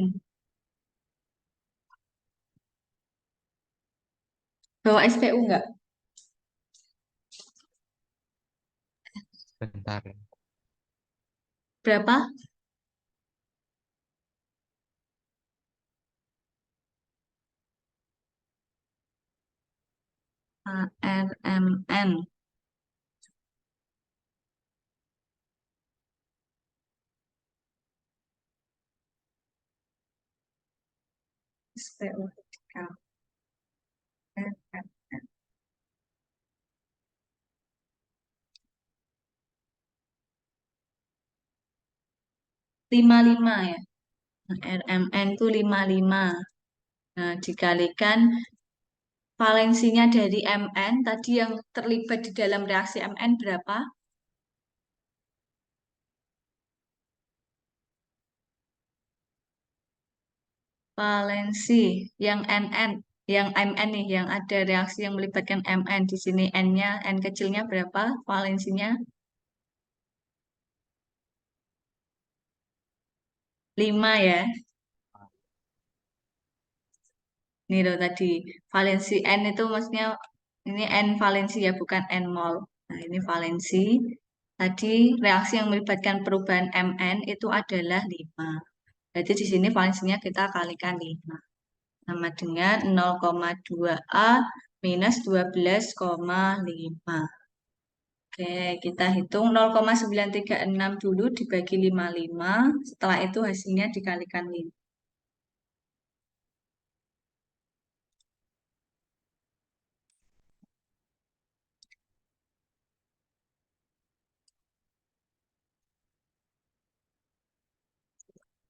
Bawa SPU nggak? Bentar. Berapa? ARMN. SPU vertikal. 55 ya. RMN itu 55. Nah, dikalikan valensinya dari Mn, tadi yang terlibat di dalam reaksi Mn berapa? Valensi yang Nn, yang Mn nih, yang ada reaksi yang melibatkan Mn. Di sini N-nya, N kecilnya berapa? Valensinya 5 ya. Nih loh tadi, valensi N itu maksudnya, ini N valensi ya, bukan N mol. Nah, ini valensi. Tadi reaksi yang melibatkan perubahan Mn itu adalah 5. Berarti di sini valensinya kita kalikan 5. Sama dengan 0,2A minus 12,5. Oke, kita hitung 0,936 dulu dibagi 55. Setelah itu hasilnya dikalikan 5.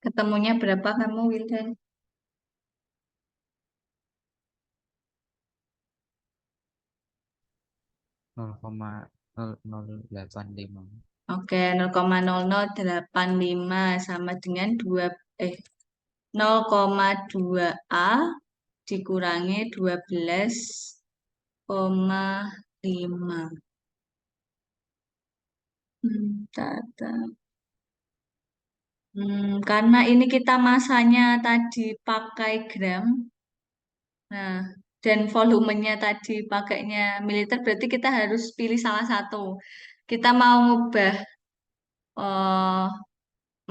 Ketemunya berapa kamu, Wildan? 0,0085. Oke, 0,0085 sama dengan 2 eh 0,2A dikurangi 12,5. Tata. Karena ini kita masanya tadi pakai gram, nah, dan volumenya tadi pakainya mililiter, berarti kita harus pilih salah satu. Kita mau ngubah eh,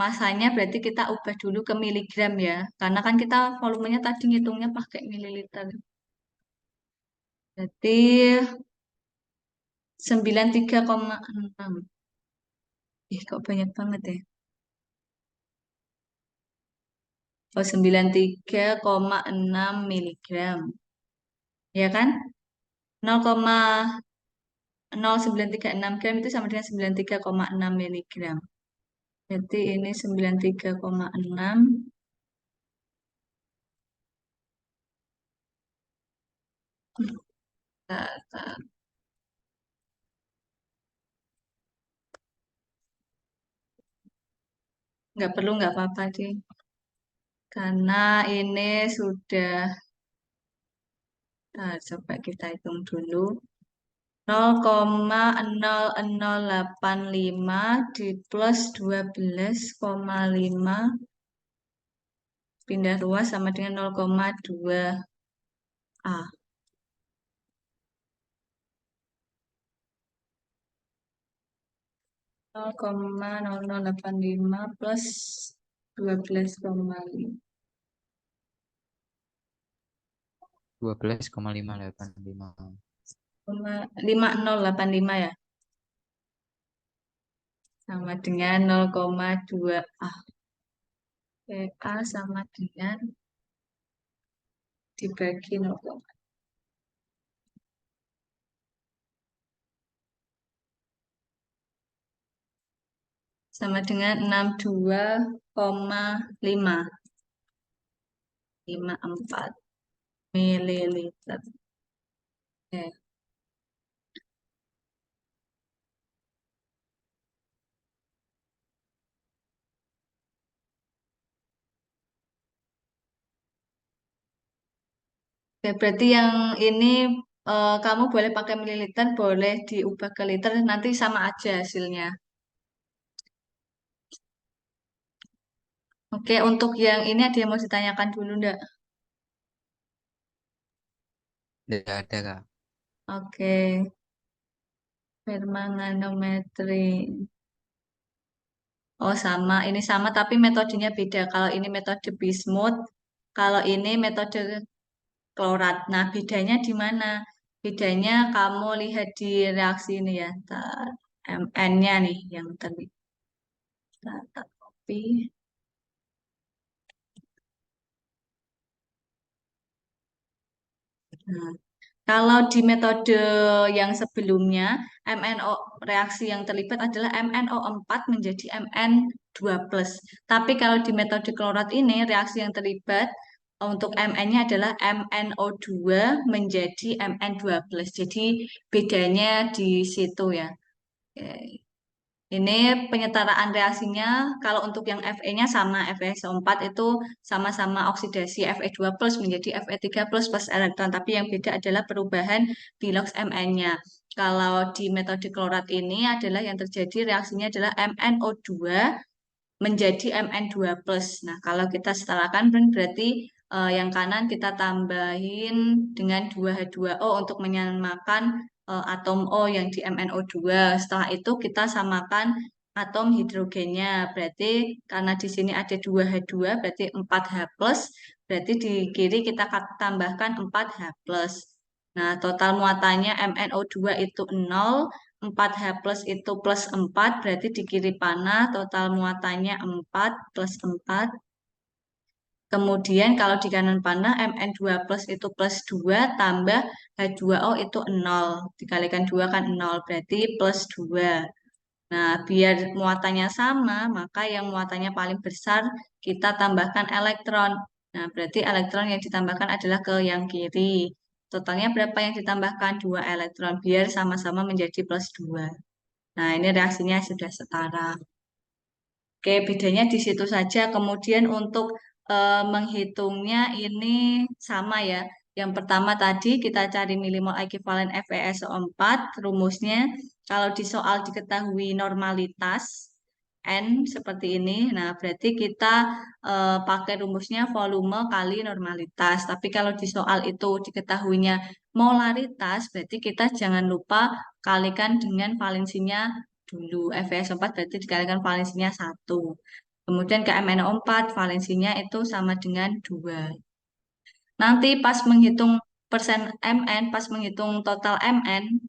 masanya, berarti kita ubah dulu ke miligram ya, karena kan kita volumenya tadi ngitungnya pakai mililiter. Berarti 93,6. Ih, kok banyak banget ya? Oh, 93,6 miligram. Ya kan? 0,0936 gram itu sama dengan 93,6 miligram. Berarti ini 93,6. Nggak perlu, nggak apa-apa sih. Karena ini sudah, coba kita hitung dulu. 0,0085 di plus 12,5 pindah ruas sama dengan 0,2 A. 0,0085 plus 12,5. 12,585. 5085 ya, sama dengan 0,2 A. A sama dengan dibagi 0, sama dengan 62,554 mililiter. Oke. Oke, berarti yang ini kamu boleh pakai mililiter, boleh diubah ke liter, nanti sama aja hasilnya. Oke, untuk yang ini ada yang mau ditanyakan dulu enggak? Tidak ada, Kak. Oke, Fermanganometri. Oh, sama. Ini sama tapi metodenya beda. Kalau ini metode bismut, kalau ini metode klorat. Nah, bedanya di mana? Bedanya kamu lihat di reaksi ini ya. MN-nya nih yang terlihat. Tak copy. Nah, kalau di metode yang sebelumnya, MNO reaksi yang terlibat adalah MnO4 menjadi Mn2+. Tapi kalau di metode klorat ini, reaksi yang terlibat untuk Mn-nya adalah MnO2 menjadi Mn2+. Jadi bedanya di situ ya. Oke. Ini penyetaraan reaksinya, kalau untuk yang Fe-nya sama, FeSO4 itu sama-sama oksidasi Fe2 plus menjadi Fe3 plus elektron, tapi yang beda adalah perubahan bilox Mn-nya. Kalau di metode klorat ini adalah yang terjadi reaksinya adalah MnO2 menjadi Mn2 plus. Nah, kalau kita setelahkan berarti yang kanan kita tambahin dengan 2H2O untuk menyamakan atom O yang di MnO2. Setelah itu kita samakan atom hidrogennya. Berarti karena di sini ada 2H2 berarti 4H plus. Berarti di kiri kita tambahkan 4H plus. Nah, total muatannya MnO2 itu 0, 4H plus itu plus 4, berarti di kiri panah total muatannya 4 plus 4. Kemudian kalau di kanan panah Mn2 plus itu plus 2 tambah H2O itu 0. Dikalikan 2 kan 0, berarti plus 2. Nah, biar muatannya sama, maka yang muatannya paling besar kita tambahkan elektron. Nah, berarti elektron yang ditambahkan adalah ke yang kiri. Totalnya berapa yang ditambahkan? 2 elektron, biar sama-sama menjadi plus 2. Nah, ini reaksinya sudah setara. Oke, bedanya di situ saja. Kemudian untuk menghitungnya ini sama ya. Yang pertama tadi kita cari milimol ekivalen FeSO4, rumusnya kalau di soal diketahui normalitas N seperti ini. Nah, berarti kita pakai rumusnya volume kali normalitas. Tapi kalau di soal itu diketahuinya molaritas, berarti kita jangan lupa kalikan dengan valensinya dulu. FeS4 berarti dikalikan valensinya 1. Kemudian ke MnO4 valensinya itu sama dengan 2. Nanti pas menghitung persen Mn, pas menghitung total Mn,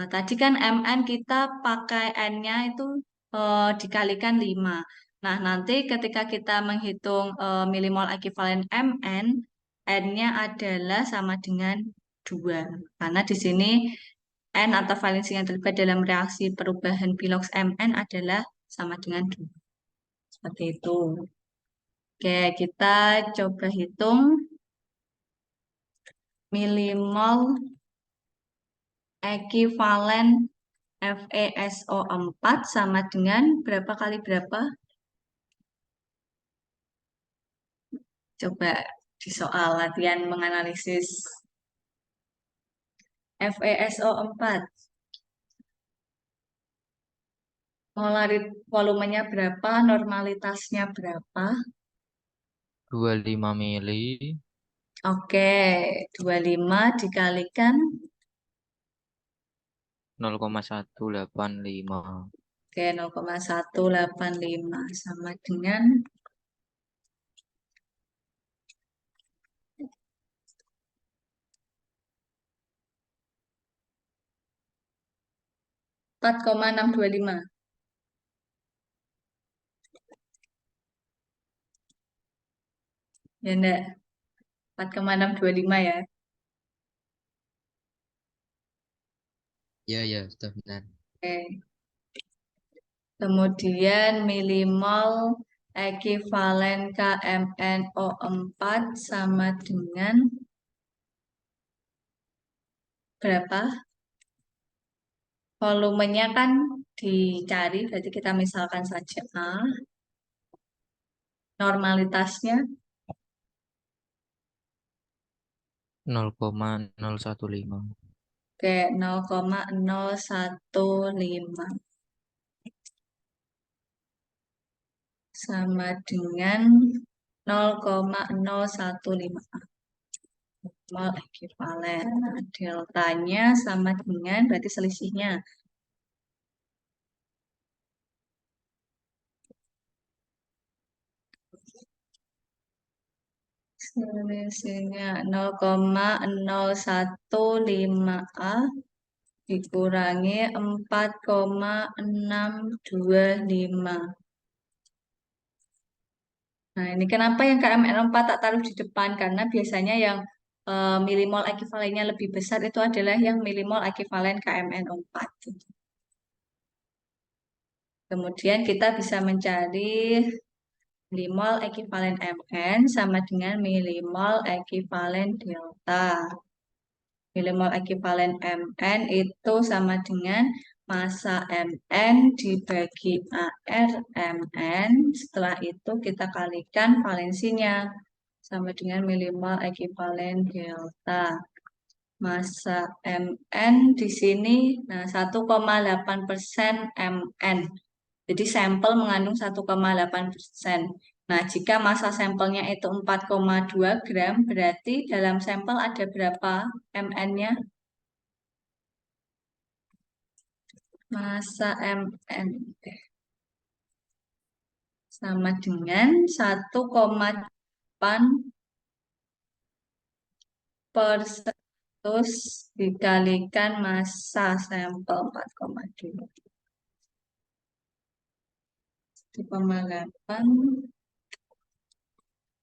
tadi kan Mn kita pakai N-nya itu dikalikan 5. Nah, nanti ketika kita menghitung milimol ekivalen Mn, N-nya adalah sama dengan 2. Karena di sini N atau valensi yang terlibat dalam reaksi perubahan bilox Mn adalah sama dengan 2. Seperti itu. Oke, kita coba hitung milimol ekivalen FeSO4 sama dengan berapa kali berapa? Coba di soal latihan menganalisis FeSO4. Molarit volumenya berapa? Normalitasnya berapa? 25 mili. Oke, 25 dikalikan. 0,185. Oke, 0,185 sama dengan 4,625. Ya enggak? 4,625 ya. Ya, ya, sudah benar. Oke. Kemudian milimol ekivalen KMNO4 sama dengan berapa? Volumenya kan dicari, berarti kita misalkan saja A. Normalitasnya 0,015. ke 0,015 sama dengan 0,015 mol ekivalen. Nah, deltanya sama dengan berarti selisihnya selisihnya 0,015A dikurangi 4,625. Nah, ini kenapa yang KMN4 tak taruh di depan? Karena biasanya yang milimol ekivalennya lebih besar itu adalah yang milimol ekivalen KMNO4. Kemudian kita bisa mencari milimol ekivalen Mn sama dengan milimol ekivalen delta. Milimol ekivalen Mn itu sama dengan massa Mn dibagi AR Mn. Setelah itu kita kalikan valensinya sama dengan milimol ekivalen delta. Massa Mn di sini, nah 1,8% Mn. Jadi sampel mengandung 1,8%. Nah, jika massa sampelnya itu 4,2 gram, berarti dalam sampel ada berapa Mn-nya? Massa Mn sama dengan 1,8 per 100 dikalikan massa sampel 4,2. 1,8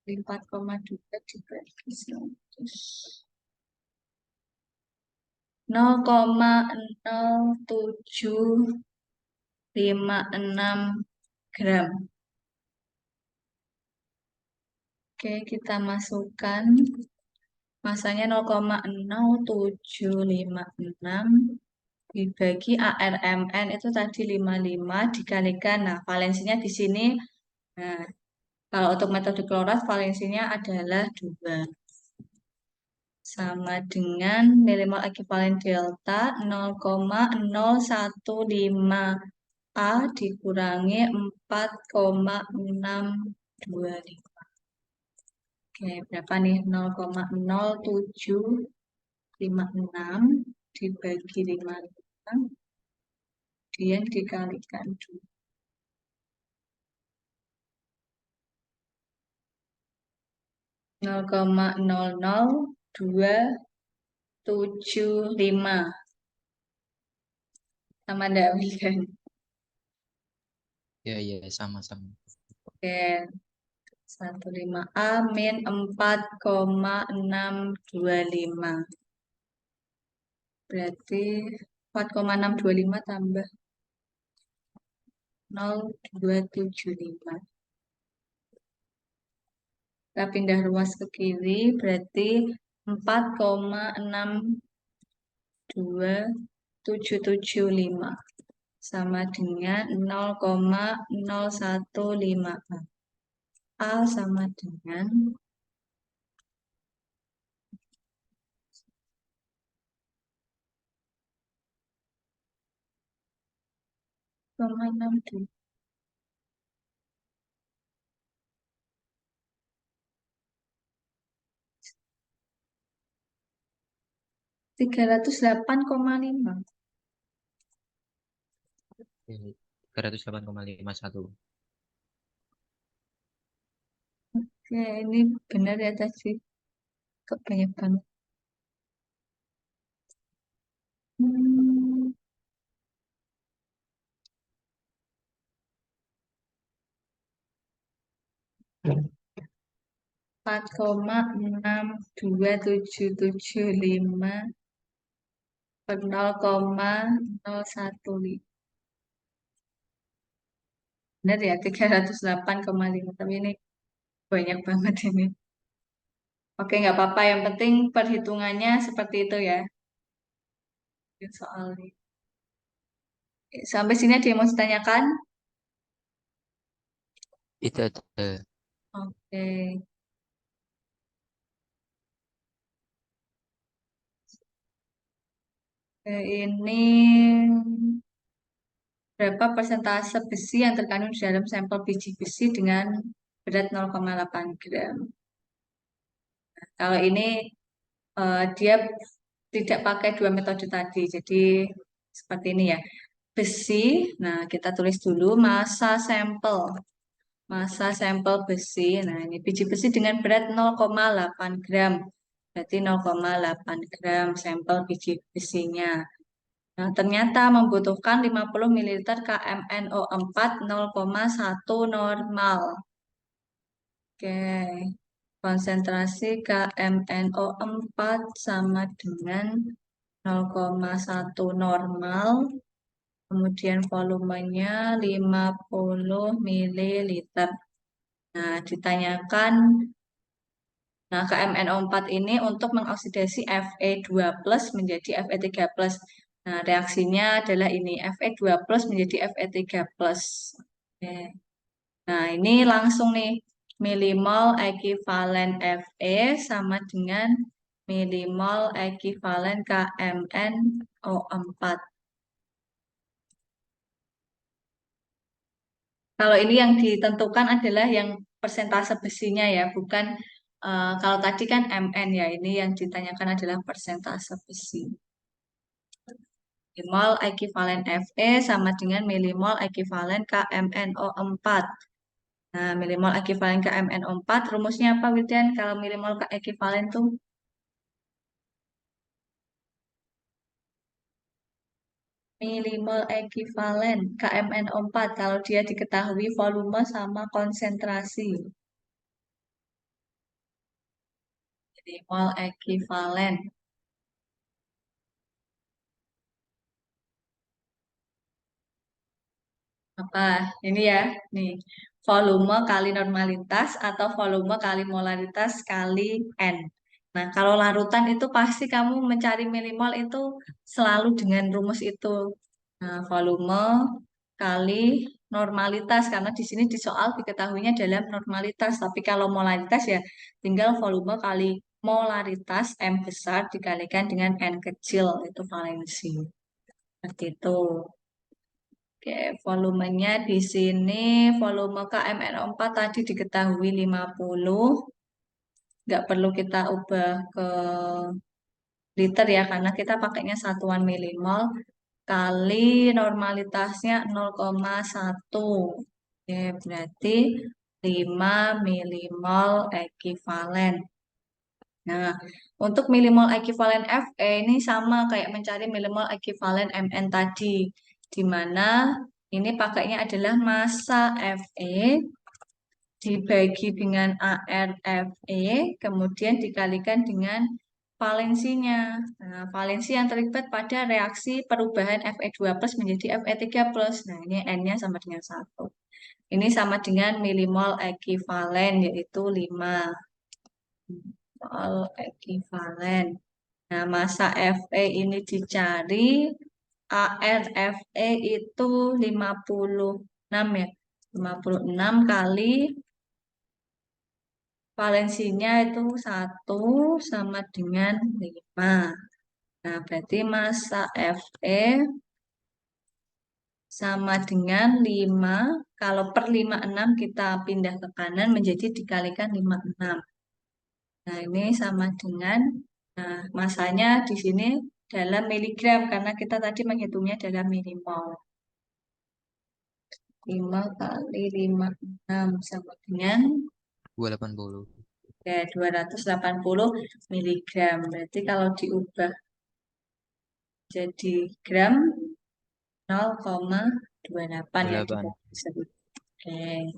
4,2 dibagi 100. 0,0756 gram. Oke, kita masukkan masanya 0,0756 dibagi ARMN itu tadi 55 dikalikan. Nah, valensinya di sini. Nah, kalau untuk metode klorat valensinya adalah 2. Sama dengan milimol ekivalen delta 0,015A dikurangi 4,625. Oke, berapa nih? 0,0756 dibagi 55, kemudian dikalikan 2. 0,00275 sama enggak Wildan? Ya, ya, sama-sama. Oke, 15A min 4,625. Berarti 4,625 tambah 0,275. Kita pindah ruas ke kiri, berarti 4,62775 sama dengan 0,015. A sama dengan 0,67. 308,5. 308,51. Oke, ini benar ya tadi. Kok banyak banget. Hmm, 4,62775 per 0,015. Benar ya, 308,5. Tapi ini banyak banget ini. Oke, nggak apa-apa. Yang penting perhitungannya seperti itu ya. Soal ini. Sampai sini ada yang mau ditanyakan? Itu aja. Oke. Ini berapa persentase besi yang terkandung di dalam sampel biji besi dengan berat 0,8 gram. Kalau ini dia tidak pakai dua metode tadi, jadi seperti ini ya. Besi, nah kita tulis dulu massa sampel besi. Nah ini biji besi dengan berat 0,8 gram, berarti 0,8 gram sampel biji besinya. Nah, ternyata membutuhkan 50 ml KMNO4 0,1 normal. Oke, konsentrasi KMNO4 sama dengan 0,1 normal. Kemudian volumenya 50 ml. Nah, ditanyakan, nah KMNO4 ini untuk mengoksidasi Fe2+ menjadi Fe3+. Nah, reaksinya adalah ini Fe2+ menjadi Fe3+. Oke. Nah, ini langsung nih milimol ekivalen Fe sama dengan milimol ekivalen KMNO4. Kalau ini yang ditentukan adalah yang persentase besinya ya, bukan kalau tadi kan Mn ya, ini yang ditanyakan adalah persentase besi. Milimol ekivalen Fe sama dengan milimol ekivalen KMNO4. Nah, milimol ekivalen KMNO4, rumusnya apa, Widian? Kalau milimol ekivalen tuh milimol ekivalen KMNO4 kalau dia diketahui volume sama konsentrasi. Milimol ekivalen. Apa? Ini ya, nih. Volume kali normalitas atau volume kali molaritas kali N. Nah, kalau larutan itu pasti kamu mencari milimol itu selalu dengan rumus itu. Nah, volume kali normalitas karena di sini di soal diketahuinya dalam normalitas. Tapi kalau molaritas ya tinggal volume kali molaritas M besar dikalikan dengan N kecil itu valensi. Seperti itu. Oke, volumenya di sini volume KMNO4 tadi diketahui 50. Nggak perlu kita ubah ke liter ya karena kita pakainya satuan milimol kali normalitasnya 0,1. Oke, berarti 5 milimol ekivalen. Nah, untuk milimol ekivalen Fe ini sama kayak mencari milimol ekivalen Mn tadi, di mana ini pakainya adalah massa Fe dibagi dengan ArFe, kemudian dikalikan dengan valensinya. Nah, valensi yang terlibat pada reaksi perubahan Fe2+ menjadi Fe3+. Nah, ini N-nya sama dengan 1. Ini sama dengan milimol ekivalen, yaitu 5 mol ekivalen. Nah, masa Fe ini dicari, ArFe itu 56 ya. 56 kali valensinya itu 1 sama dengan 5. Nah, berarti masa Fe sama dengan 5. Kalau per 56 kita pindah ke kanan menjadi dikalikan 56. Nah, ini sama dengan, nah, masanya di sini dalam miligram karena kita tadi menghitungnya dalam milimol. 5 kali 56 sama dengan 280. ya, 280 miligram. Berarti kalau diubah jadi gram 0,28 ya di 28. bawah tersebut. Oke.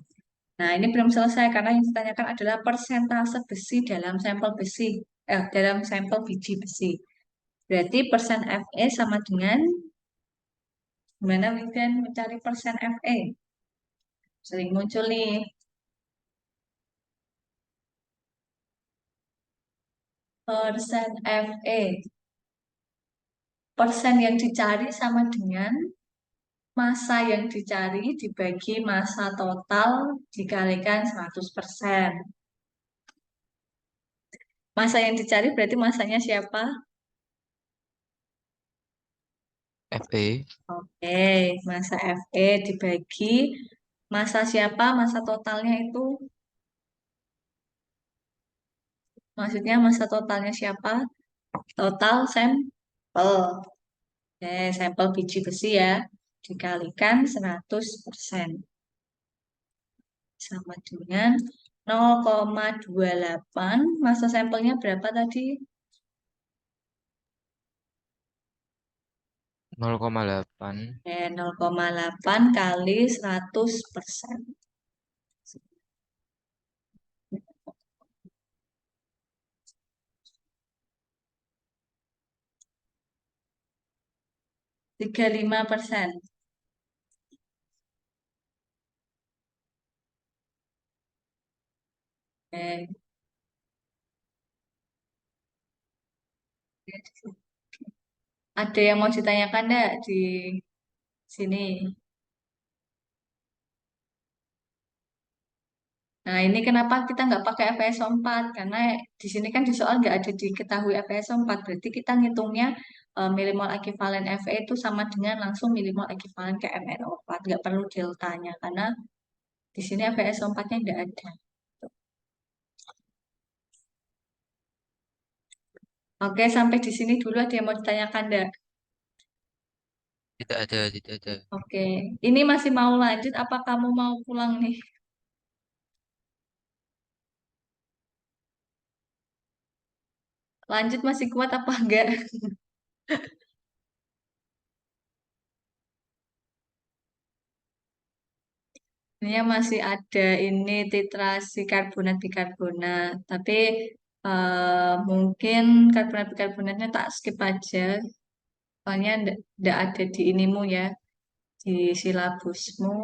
Nah, ini belum selesai karena yang ditanyakan adalah persentase besi dalam sampel besi, dalam sampel biji besi. Berarti persen Fe sama dengan, gimana Widan mencari persen Fe? Sering muncul nih, persen Fe. Persen yang dicari sama dengan massa yang dicari dibagi massa total dikalikan 100%. Massa yang dicari berarti massanya siapa? Fe. Oke, massa Fe dibagi massa siapa? Massa totalnya itu, maksudnya massa totalnya siapa? Total sampel. Oke, sampel biji besi ya. Dikalikan 100%. Sama dengan 0,28. Massa sampelnya berapa tadi? 0,8. 0,8 kali 100%. 35%. Oke. Ada yang mau ditanyakan enggak di sini? Nah, ini kenapa kita nggak pakai FeSO 4? Karena di sini kan di soal nggak ada diketahui FeSO 4. Berarti kita ngitungnya milimol ekivalen Fe itu sama dengan langsung milimol ekivalen ke MnO4. Nggak perlu deltanya, karena di sini FeSO 4-nya nggak ada. Oke, sampai di sini dulu ada yang mau ditanyakan enggak? Tidak ada, tidak ada. Oke, ini masih mau lanjut apa kamu mau pulang nih? Lanjut masih kuat apa enggak? Ini masih ada ini titrasi karbonat bikarbonat, tapi mungkin karbonat bikarbonatnya tak skip aja, soalnya ndak ada di inimu ya, di silabusmu.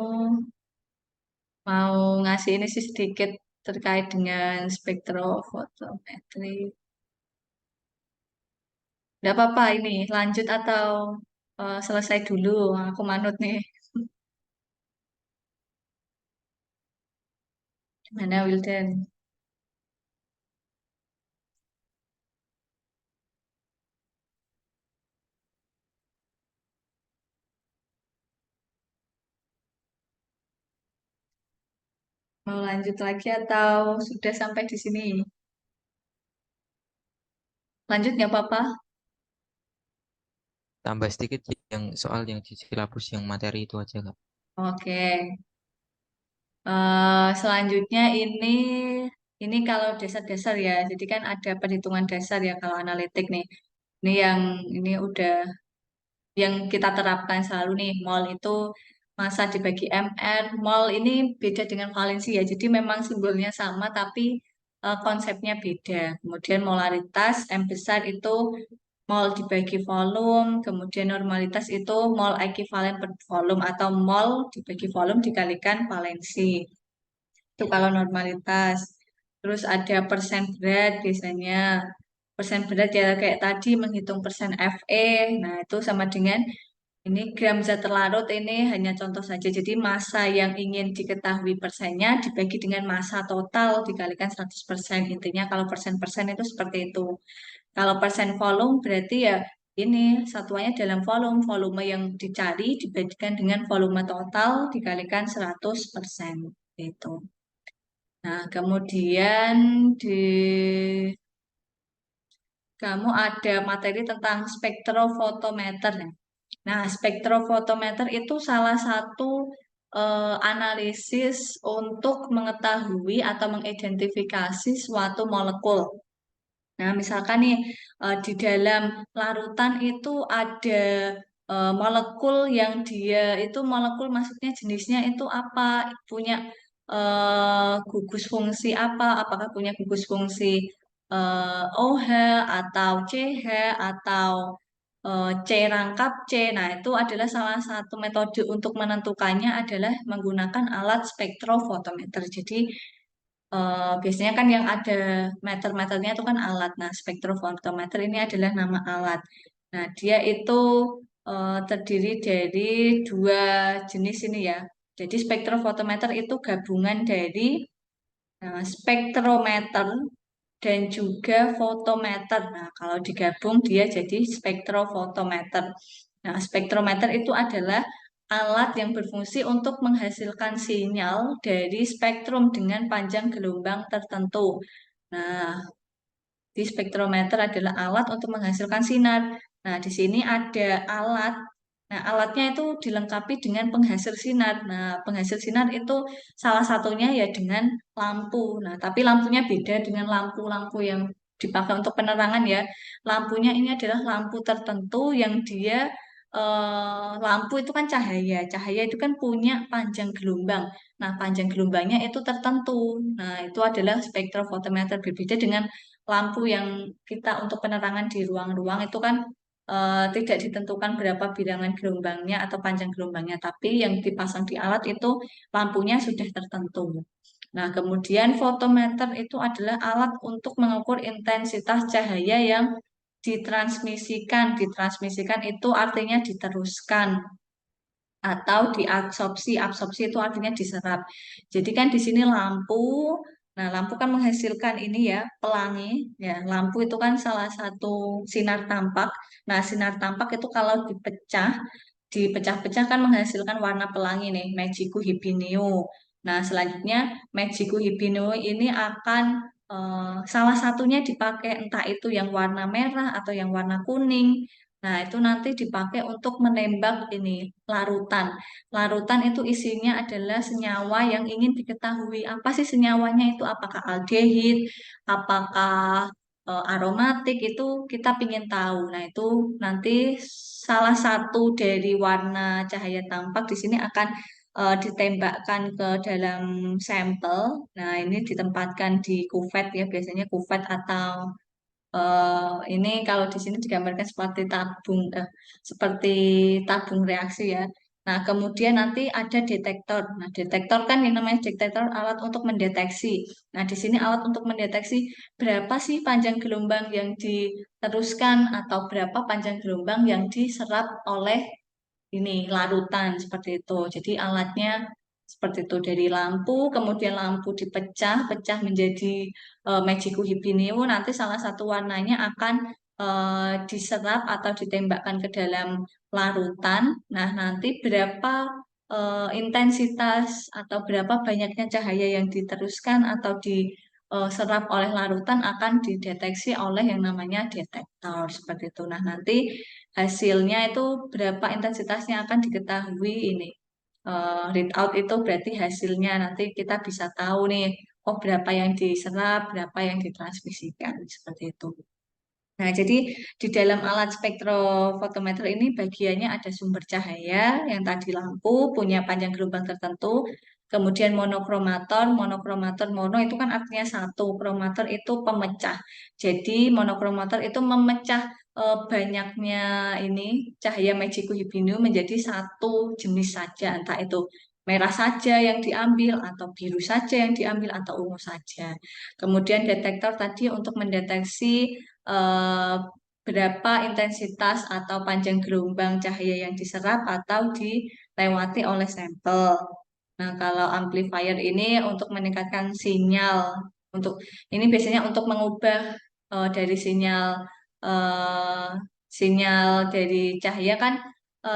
Mau ngasih ini sih sedikit terkait dengan spektrofotometri. Nggak apa-apa ini, lanjut atau selesai dulu, aku manut nih. Gimana Wildan? Mau lanjut lagi atau sudah sampai di sini? Lanjut nggak apa-apa? Tambah sedikit yang soal yang di silabus yang materi itu aja, Kak. Oke. Selanjutnya ini kalau dasar-dasar ya. Jadi kan ada perhitungan dasar ya kalau analitik nih. Ini yang ini udah yang kita terapkan selalu nih. Mol itu massa dibagi mR. Mol ini beda dengan valensi ya. Jadi memang simbolnya sama tapi konsepnya beda. Kemudian molaritas M besar itu mol dibagi volume, kemudian normalitas itu mol ekivalen per volume atau mol dibagi volume dikalikan valensi. Itu kalau normalitas. Terus ada persen berat biasanya. Persen berat ya kayak tadi menghitung persen Fe. Nah, itu sama dengan ini gram zat terlarut ini hanya contoh saja. Jadi massa yang ingin diketahui persennya dibagi dengan massa total dikalikan 100%. Intinya kalau persen-persen itu seperti itu. Kalau persen volume berarti ya ini satuannya dalam volume. Volume yang dicari dibandingkan dengan volume total dikalikan 100%. Itu. Nah, kemudian di kamu ada materi tentang spektrofotometer ya. Nah, spektrofotometer itu salah satu analisis untuk mengetahui atau mengidentifikasi suatu molekul. Nah, misalkan nih di dalam larutan itu ada molekul yang dia itu molekul maksudnya jenisnya itu apa, punya gugus fungsi apa, apakah punya gugus fungsi OH atau CH atau C rangkap C. Nah, itu adalah salah satu metode untuk menentukannya adalah menggunakan alat spektrofotometer. Jadi biasanya kan yang ada meter-meternya itu kan alat. Nah, spektrofotometer ini adalah nama alat. Nah, dia itu terdiri dari dua jenis ini ya. Jadi spektrofotometer itu gabungan dari spektrometer dan juga fotometer. Nah, kalau digabung dia jadi spektrofotometer. Nah, spektrometer itu adalah alat yang berfungsi untuk menghasilkan sinyal dari spektrum dengan panjang gelombang tertentu. Nah, di spektrometer adalah alat untuk menghasilkan sinar. Nah, di sini ada alat. Nah, alatnya itu dilengkapi dengan penghasil sinar. Nah, penghasil sinar itu salah satunya ya dengan lampu. Nah, tapi lampunya beda dengan lampu-lampu yang dipakai untuk penerangan ya. Lampunya ini adalah lampu tertentu yang dia lampu itu kan cahaya. Cahaya itu kan punya panjang gelombang. Nah, panjang gelombangnya itu tertentu. Nah, itu adalah spektrofotometer berbeda dengan lampu yang kita untuk penerangan di ruang-ruang itu kan tidak ditentukan berapa bilangan gelombangnya atau panjang gelombangnya, tapi yang dipasang di alat itu lampunya sudah tertentu. Nah, kemudian fotometer itu adalah alat untuk mengukur intensitas cahaya yang ditransmisikan. Ditransmisikan itu artinya diteruskan atau diabsorpsi. Absorpsi itu artinya diserap. Jadi kan di sini lampu. Nah, lampu kan menghasilkan ini ya, pelangi. Ya, lampu itu kan salah satu sinar tampak. Nah, sinar tampak itu kalau dipecah-pecah kan menghasilkan warna pelangi nih, Magicu hibineo. Nah, selanjutnya Magicu hibineo ini akan salah satunya dipakai entah itu yang warna merah atau yang warna kuning. Nah, itu nanti dipakai untuk menembak ini larutan. Larutan itu isinya adalah senyawa yang ingin diketahui. Apa sih senyawanya itu? Apakah aldehid? Apakah aromatik? Itu kita ingin tahu. Nah, itu nanti salah satu dari warna cahaya tampak di sini akan ditembakkan ke dalam sampel. Nah, ini ditempatkan di kuvet ya, biasanya kuvet atau ini kalau di sini digambarkan seperti tabung reaksi ya. Nah, kemudian nanti ada detektor. Nah, detektor kan yang namanya detektor alat untuk mendeteksi. Nah, di sini alat untuk mendeteksi berapa sih panjang gelombang yang diteruskan atau berapa panjang gelombang yang diserap oleh ini larutan seperti itu. Jadi alatnya seperti itu dari lampu, kemudian lampu pecah menjadi Magicu hibineo. Nanti salah satu warnanya akan diserap atau ditembakkan ke dalam larutan. Nah, nanti berapa intensitas atau berapa banyaknya cahaya yang diteruskan atau diserap oleh larutan akan dideteksi oleh yang namanya detektor seperti itu. Nah, nanti hasilnya itu berapa intensitasnya akan diketahui ini. Readout itu berarti hasilnya nanti kita bisa tahu nih, oh berapa yang diserap, berapa yang ditransmisikan, seperti itu. Nah, jadi di dalam alat spektrofotometer ini bagiannya ada sumber cahaya yang tadi lampu punya panjang gelombang tertentu. Kemudian monokromator, monokromator mono itu kan artinya satu, kromator itu pemecah. Jadi monokromator itu memecah banyaknya ini cahaya Magicu Hibinu menjadi satu jenis saja, entah itu merah saja yang diambil atau biru saja yang diambil atau ungu saja. Kemudian detektor tadi untuk mendeteksi eh, berapa intensitas atau panjang gelombang cahaya yang diserap atau dilewati oleh sampel. Nah, kalau amplifier ini untuk meningkatkan sinyal, untuk ini biasanya untuk mengubah dari eh, sinyal dari cahaya kan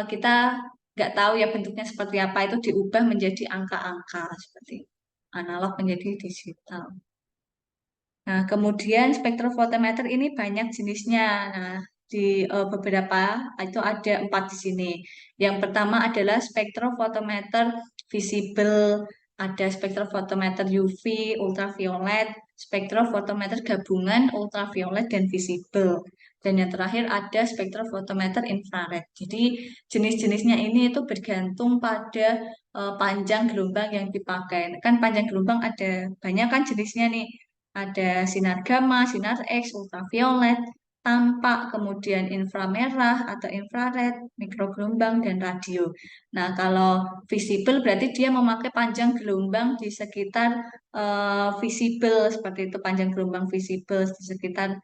kita nggak tahu ya bentuknya seperti apa itu diubah menjadi angka-angka seperti analog menjadi digital. Nah, kemudian spektrofotometer ini banyak jenisnya. Nah, di beberapa itu ada 4 di sini. Yang pertama adalah spektrofotometer visible, ada spektrofotometer UV, ultraviolet, spektrofotometer gabungan ultraviolet dan visible. Dan yang terakhir ada spektrofotometer infrared. Jadi jenis-jenisnya ini itu bergantung pada panjang gelombang yang dipakai. Kan panjang gelombang ada banyak kan jenisnya nih. Ada sinar gamma, sinar X, ultraviolet, tampak, kemudian inframerah atau infrared, mikrogelombang, dan radio. Nah, kalau visible berarti dia memakai panjang gelombang di sekitar visible, seperti itu panjang gelombang visible di sekitar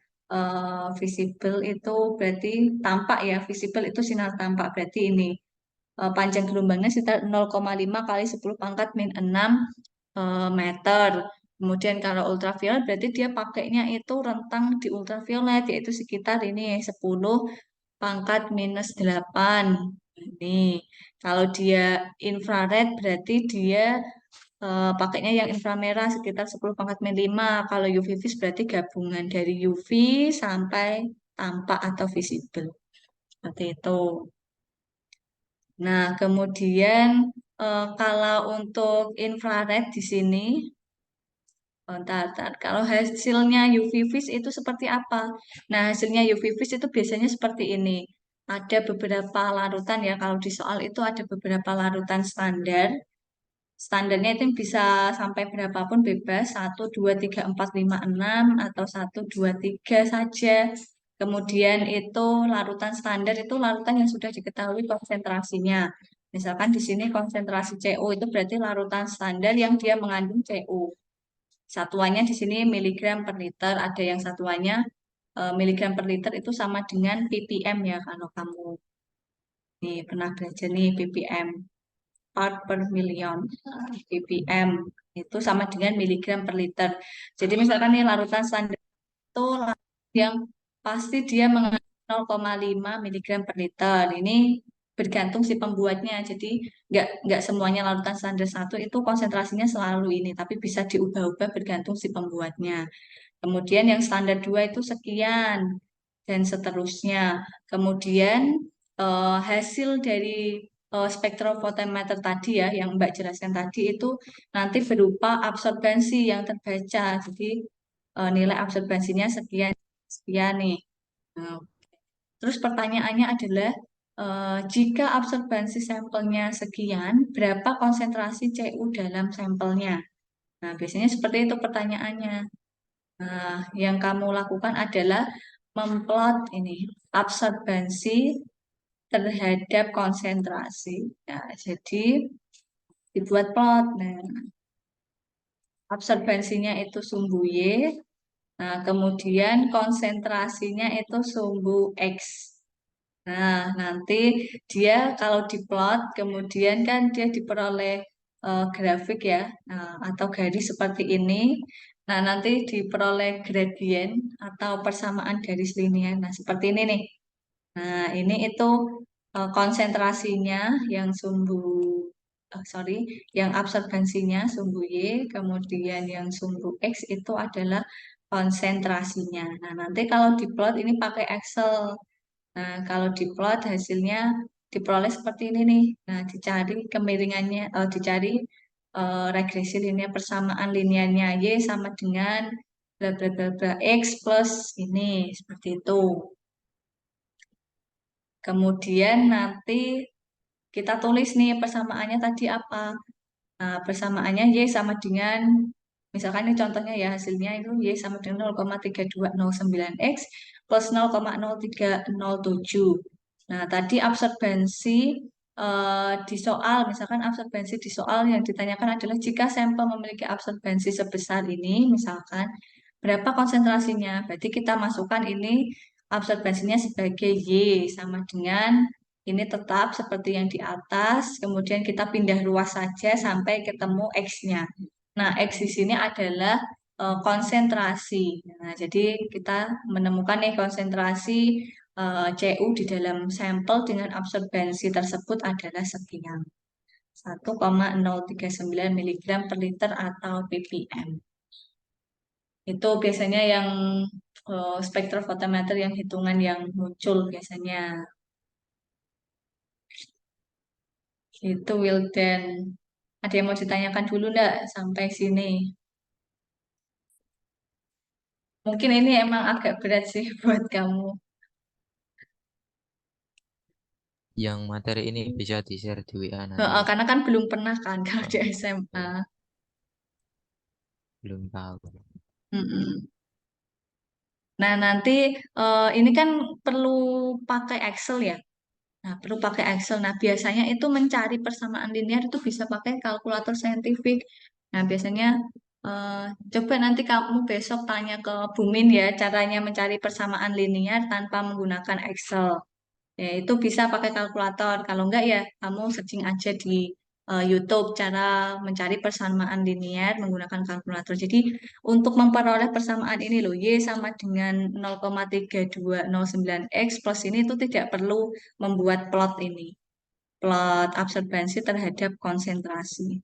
visible itu berarti tampak ya, visible itu sinar tampak, berarti ini panjang gelombangnya sekitar 0,5 kali 10 pangkat min 6 meter. Kemudian kalau ultraviolet berarti dia pakainya itu rentang di ultraviolet yaitu sekitar ini 10 pangkat minus 8. Ini kalau dia infrared berarti dia pakainya yang inframerah sekitar 10 pangkat min 5. Kalau UV vis berarti gabungan dari UV sampai tampak atau visible. Seperti itu. Nah, kemudian kalau untuk infrared di sini bentar, bentar. Kalau hasilnya UV vis itu seperti apa? Nah, hasilnya UV vis itu biasanya seperti ini. Ada beberapa larutan ya, kalau di soal itu ada beberapa larutan standar. Standarnya itu bisa sampai berapapun bebas, 1, 2, 3, 4, 5, 6 atau 1, 2, 3 saja. Kemudian itu larutan standar itu larutan yang sudah diketahui konsentrasinya. Misalkan di sini konsentrasi CO itu berarti larutan standar yang dia mengandung CO. Satuannya di sini miligram per liter, ada yang satuannya miligram per liter itu sama dengan ppm ya kalau kamu nih pernah belajar nih ppm part per million ppm itu sama dengan miligram per liter. Jadi misalkan nih larutan standar itu yang pasti dia mengandung 0,5 miligram per liter. Ini bergantung si pembuatnya. Jadi nggak semuanya larutan standar satu itu konsentrasinya selalu ini, tapi bisa diubah-ubah bergantung si pembuatnya. Kemudian yang standar 2 itu sekian dan seterusnya. Kemudian hasil dari spektrofotometer tadi ya yang Mbak jelaskan tadi itu nanti berupa absorbensi yang terbaca. Jadi nilai absorbensinya sekian sekian nih. Nah, terus pertanyaannya adalah jika absorbensi sampelnya sekian, berapa konsentrasi Cu dalam sampelnya? Nah, biasanya seperti itu pertanyaannya. Nah, yang kamu lakukan adalah memplot ini absorbensi terhadap konsentrasi. Nah, jadi dibuat plot. Nah, absorbensinya itu sumbu Y. Nah, kemudian konsentrasinya itu sumbu X. Nah, nanti dia kalau diplot, kemudian kan dia diperoleh grafik ya, nah, atau garis seperti ini. Nah, nanti diperoleh gradien atau persamaan garis linier. Nah, seperti ini nih. Nah, ini itu konsentrasinya yang sumbu, sorry, yang absorbensinya sumbu Y, kemudian yang sumbu X itu adalah konsentrasinya. Nah, nanti kalau diplot ini pakai Excel. Nah, kalau diplot hasilnya diperoleh seperti ini nih. Nah, dicari kemiringannya, dicari regresi linear persamaan linearnya Y sama dengan bla bla bla bla X plus ini seperti itu. Kemudian nanti kita tulis nih persamaannya tadi apa. Nah, persamaannya Y sama dengan, misalkan ini contohnya ya, hasilnya itu Y sama dengan 0,3209X plus 0,0307. Nah, tadi absorbensi di soal, misalkan absorbensi di soal yang ditanyakan adalah jika sampel memiliki absorbensi sebesar ini, misalkan berapa konsentrasinya? Berarti kita masukkan ini absorbensinya sebagai Y sama dengan ini tetap seperti yang di atas, kemudian kita pindah ruas saja sampai ketemu X-nya. Nah, X di sini adalah konsentrasi. Nah, jadi kita menemukan nih konsentrasi Cu di dalam sampel dengan absorbensi tersebut adalah sekian. 1,039 miligram per liter atau ppm. Itu biasanya yang spektrofotometer yang hitungan yang muncul biasanya. Itu Wildan. Ada yang mau ditanyakan dulu enggak sampai sini? Mungkin ini emang agak berat sih buat kamu. Yang materi ini bisa di-share di WA nanti. Karena kan belum pernah kan kalau di Oh, SMA. oh, belum tahu. Mm-mm. Nah, nanti ini kan perlu pakai Excel ya. Nah, perlu pakai Excel. Nah, biasanya itu mencari persamaan linear itu bisa pakai kalkulator saintifik. Nah, biasanya eh, coba nanti kamu besok tanya ke Bumin ya, caranya mencari persamaan linear tanpa menggunakan Excel. Ya, itu bisa pakai kalkulator. Kalau enggak ya, kamu searching aja di YouTube cara mencari persamaan linear menggunakan kalkulator. Jadi, untuk memperoleh persamaan ini loh, Y sama dengan 0,3209X plus ini itu tidak perlu membuat plot ini. Plot absorbensi terhadap konsentrasi.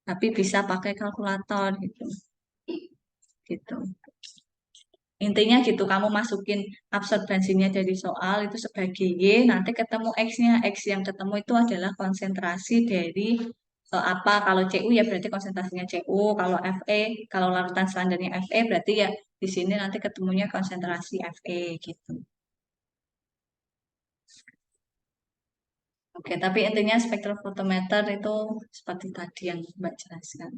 Tapi bisa pakai kalkulator gitu. Gitu. Intinya gitu, kamu masukin absorbensinya dari soal itu sebagai Y, nanti ketemu X-nya. X yang ketemu itu adalah konsentrasi dari apa, kalau Cu ya berarti konsentrasinya Cu, kalau Fe, kalau larutan standarnya Fe berarti ya di sini nanti ketemunya konsentrasi Fe gitu. Oke, tapi intinya spektrofotometer itu seperti tadi yang Mbak jelaskan.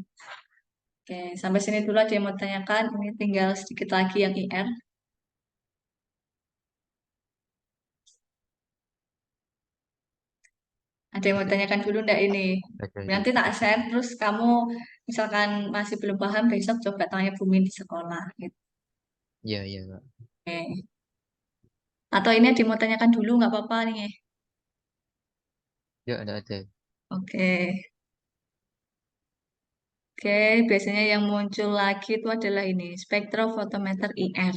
Oke, sampai sini dulu aja yang mau tanyakan. Ini tinggal sedikit lagi yang IR. Ada yang mau tanyakan dulu enggak ini? Ada. Nanti tak share, terus kamu misalkan masih belum paham, besok coba tanya Bumi di sekolah. Gitu. Iya, iya, Kak. Oke. Atau ini ada yang mau tanyakan dulu, nggak apa-apa nih. Ya, ada. Oke. Oke, biasanya yang muncul lagi itu adalah ini, spektrofotometer IR.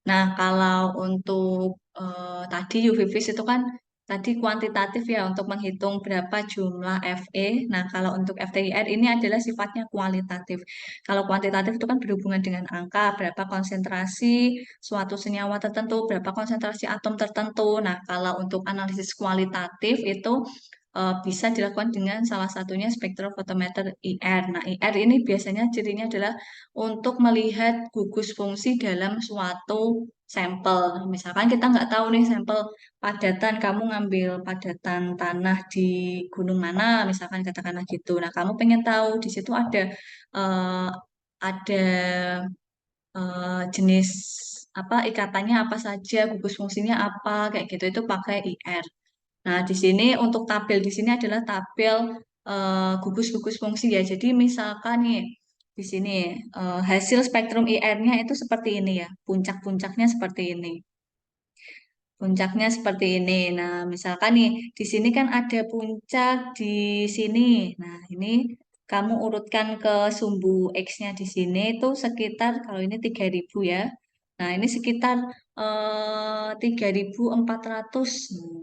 Nah, kalau untuk tadi UV vis itu kan tadi kuantitatif ya untuk menghitung berapa jumlah Fe. Nah, kalau untuk FTIR ini adalah sifatnya kualitatif. Kalau kuantitatif itu kan berhubungan dengan angka, berapa konsentrasi suatu senyawa tertentu, berapa konsentrasi atom tertentu. Nah, kalau untuk analisis kualitatif itu bisa dilakukan dengan salah satunya spektrofotometer IR. Nah, IR ini biasanya cirinya adalah untuk melihat gugus fungsi dalam suatu sampel. Misalkan kita nggak tahu nih sampel padatan, kamu ngambil padatan tanah di gunung mana, misalkan katakanlah gitu. Nah, kamu pengen tahu di situ eh, ada jenis apa ikatannya apa saja, gugus fungsinya apa, kayak gitu itu pakai IR. Nah, di sini untuk tabel di sini adalah tabel gugus-gugus fungsi ya. Jadi misalkan nih di sini hasil spektrum IR-nya itu seperti ini ya. Puncak-puncaknya seperti ini. Puncaknya seperti ini. Nah, misalkan nih di sini kan ada puncak di sini. Nah, ini kamu urutkan ke sumbu X-nya di sini itu sekitar kalau ini 3.000 ya. Nah, ini sekitar 3.400.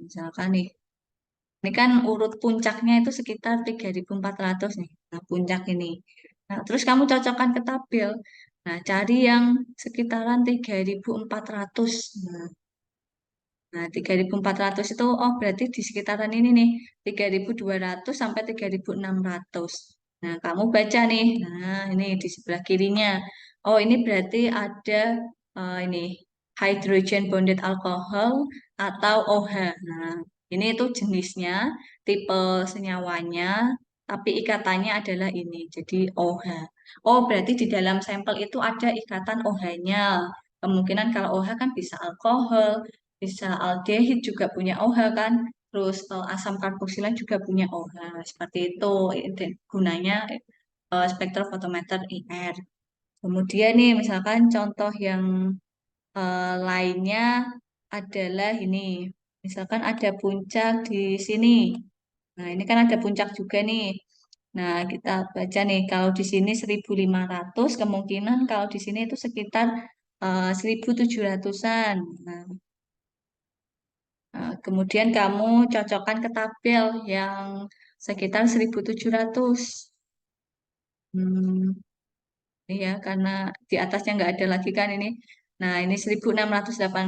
Misalkan nih ini kan urut puncaknya itu sekitar 3.400 nih. Nah, puncak ini. Nah, terus kamu cocokkan ke tabel. Nah, cari yang sekitaran 3.400. Nah, 3.400 itu, oh berarti di sekitaran ini nih, 3.200 sampai 3.600. Nah, kamu baca nih, nah ini di sebelah kirinya. Oh, ini berarti ada ini hydrogen bonded alcohol atau OH. Nah, ini itu jenisnya, tipe senyawanya. tapi ikatannya adalah ini. Jadi OH. Oh, berarti di dalam sampel itu ada ikatan OH-nya. Kemungkinan kalau OH kan bisa alkohol, bisa aldehid juga punya OH kan. Terus asam karboksilat juga punya OH. Seperti itu gunanya spektrofotometer IR. Kemudian nih, misalkan contoh yang lainnya adalah ini. Misalkan ada puncak di sini. Nah, ini kan ada puncak juga nih. Nah, kita baca nih, kalau di sini 1.500, kemungkinan kalau di sini itu sekitar 1.700-an. Nah, kemudian kamu cocokkan ke tabel yang sekitar 1.700. Hmm, iya, karena di atasnya nggak ada lagi kan ini. Nah, ini 1.608,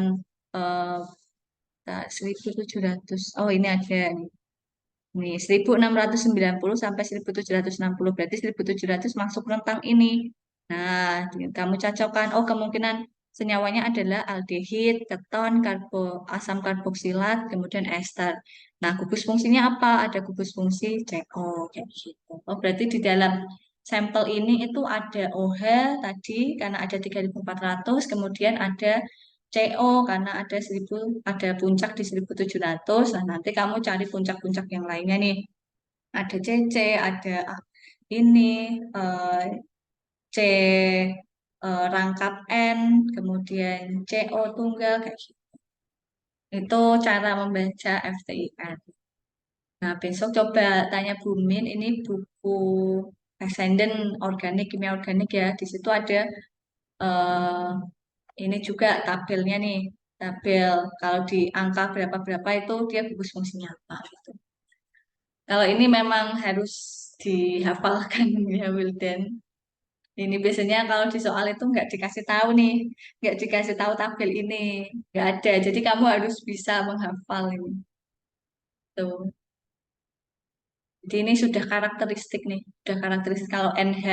eh, 1.700. Oh, ini ada nih. Nih, 1.690 sampai 1.760. Berarti 1.700 masuk rentang ini. Nah, kamu cocokkan. Oh, kemungkinan senyawanya adalah aldehid, keton, asam karboksilat, kemudian ester. Nah, gugus fungsinya apa? Ada gugus fungsi CO, kayak gitu. Oh, berarti di dalam sampel ini itu ada OH tadi, karena ada 3.400, kemudian ada CO karena ada 1.000, ada puncak di 1.700. Nah, nanti kamu cari puncak-puncak yang lainnya nih. Ada CC, ada ini eh, C rangkap N, kemudian CO tunggal kayak gitu. Itu cara membaca FTIR. Nah, besok coba tanya Bumin, ini buku Ascendant Organik, Kimia Organik ya. Di situ ada eh, ini juga tabelnya nih. Tabel kalau di angka berapa-berapa itu dia gugus fungsinya apa gitu. Kalau ini memang harus dihafalkan ya Wildan. Ini biasanya kalau di soal itu nggak dikasih tahu nih, nggak dikasih tahu tabel ini, nggak ada. Jadi kamu harus bisa menghafal ini. Tuh. Jadi ini sudah karakteristik nih, sudah karakteristik kalau NH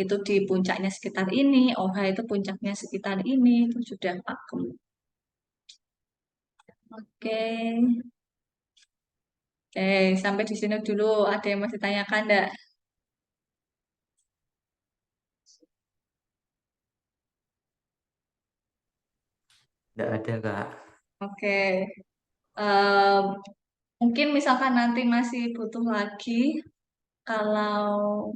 itu di puncaknya sekitar ini, OH itu puncaknya sekitar ini, itu sudah pakem. Oke, oke, sampai di sini dulu. Ada yang masih tanyakan enggak? Nggak ada, Kak. Oke, Em, mungkin misalkan nanti masih butuh lagi, kalau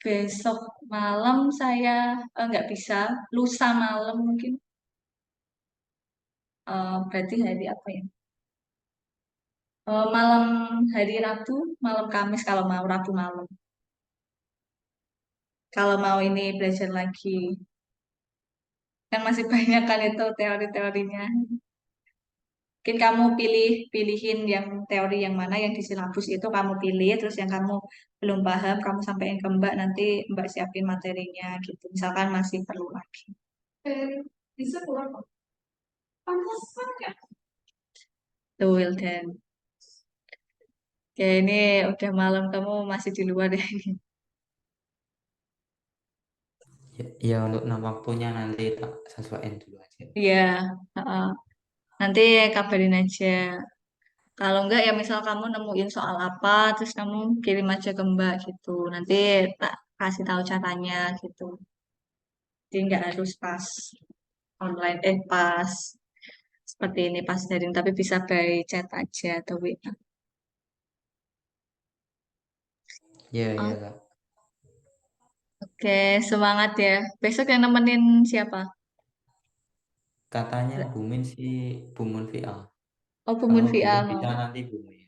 besok malam saya nggak bisa, lusa malam mungkin. Berarti hari apa ya? Malam hari Rabu, malam Kamis kalau mau Rabu malam. Kalau mau ini belajar lagi, kan masih banyak kan itu teori-teorinya. Mungkin kamu pilihin yang teori yang mana yang di silabus itu kamu pilih, terus yang kamu belum paham kamu sampaikan ke Mbak, nanti Mbak siapin materinya gitu. Misalkan masih perlu lagi. Bisa keluar kok. Tuh, Wildan. Ya ini udah malam kamu masih di luar ya. Ya, ya untuk waktunya nanti tak sesuaiin dulu aja. Iya, heeh. Nanti kabarin aja. Kalau enggak ya misal kamu nemuin soal apa, terus kamu kirim aja ke Mbak gitu. Nanti tak kasih tahu caranya gitu. Jadi nggak harus pas online, pas seperti ini pas daring, tapi bisa by chat aja atau WA. Iya, iya, Oh, Kak. oke, semangat ya. Besok yang nemenin siapa? Katanya Bumin sih Bumun VA. Oh, Kalau Bumun Bumin VA bisa mau. nanti Bumin.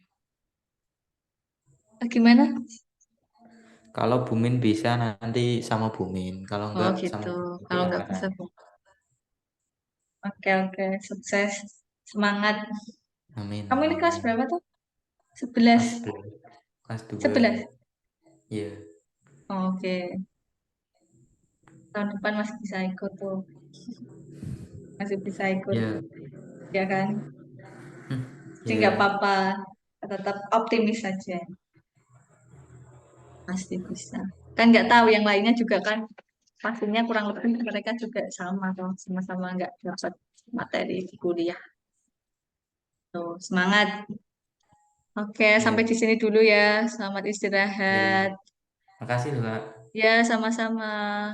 Gimana? Kalau Bumin bisa nanti sama Bumin. Kalau Oh enggak gitu. sama Bumin Kalau VA nggak bisa, katanya. Bu. Oke, oke. Sukses. Semangat. Amin, Kamu ini amin, kelas amin. berapa tuh? 11. Kelas 11. Kelas 2. 11. Iya. Oke. Tahun depan masih bisa ikut tuh. Masih bisa ikut. Iya. Ya kan? Jadi nggak Iya. apa-apa. Tetap optimis saja. Pasti bisa. Kan nggak tahu yang lainnya juga kan. Pastinya kurang lebih mereka juga sama tuh. Sama-sama nggak dapat materi di kuliah. Tuh, semangat. Oke, sampai Iya, di sini dulu ya. Selamat iya, iya. istirahat. Makasih loh, Kak. Ya, sama-sama.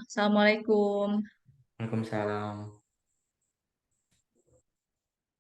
Assalamualaikum. Waalaikumsalam.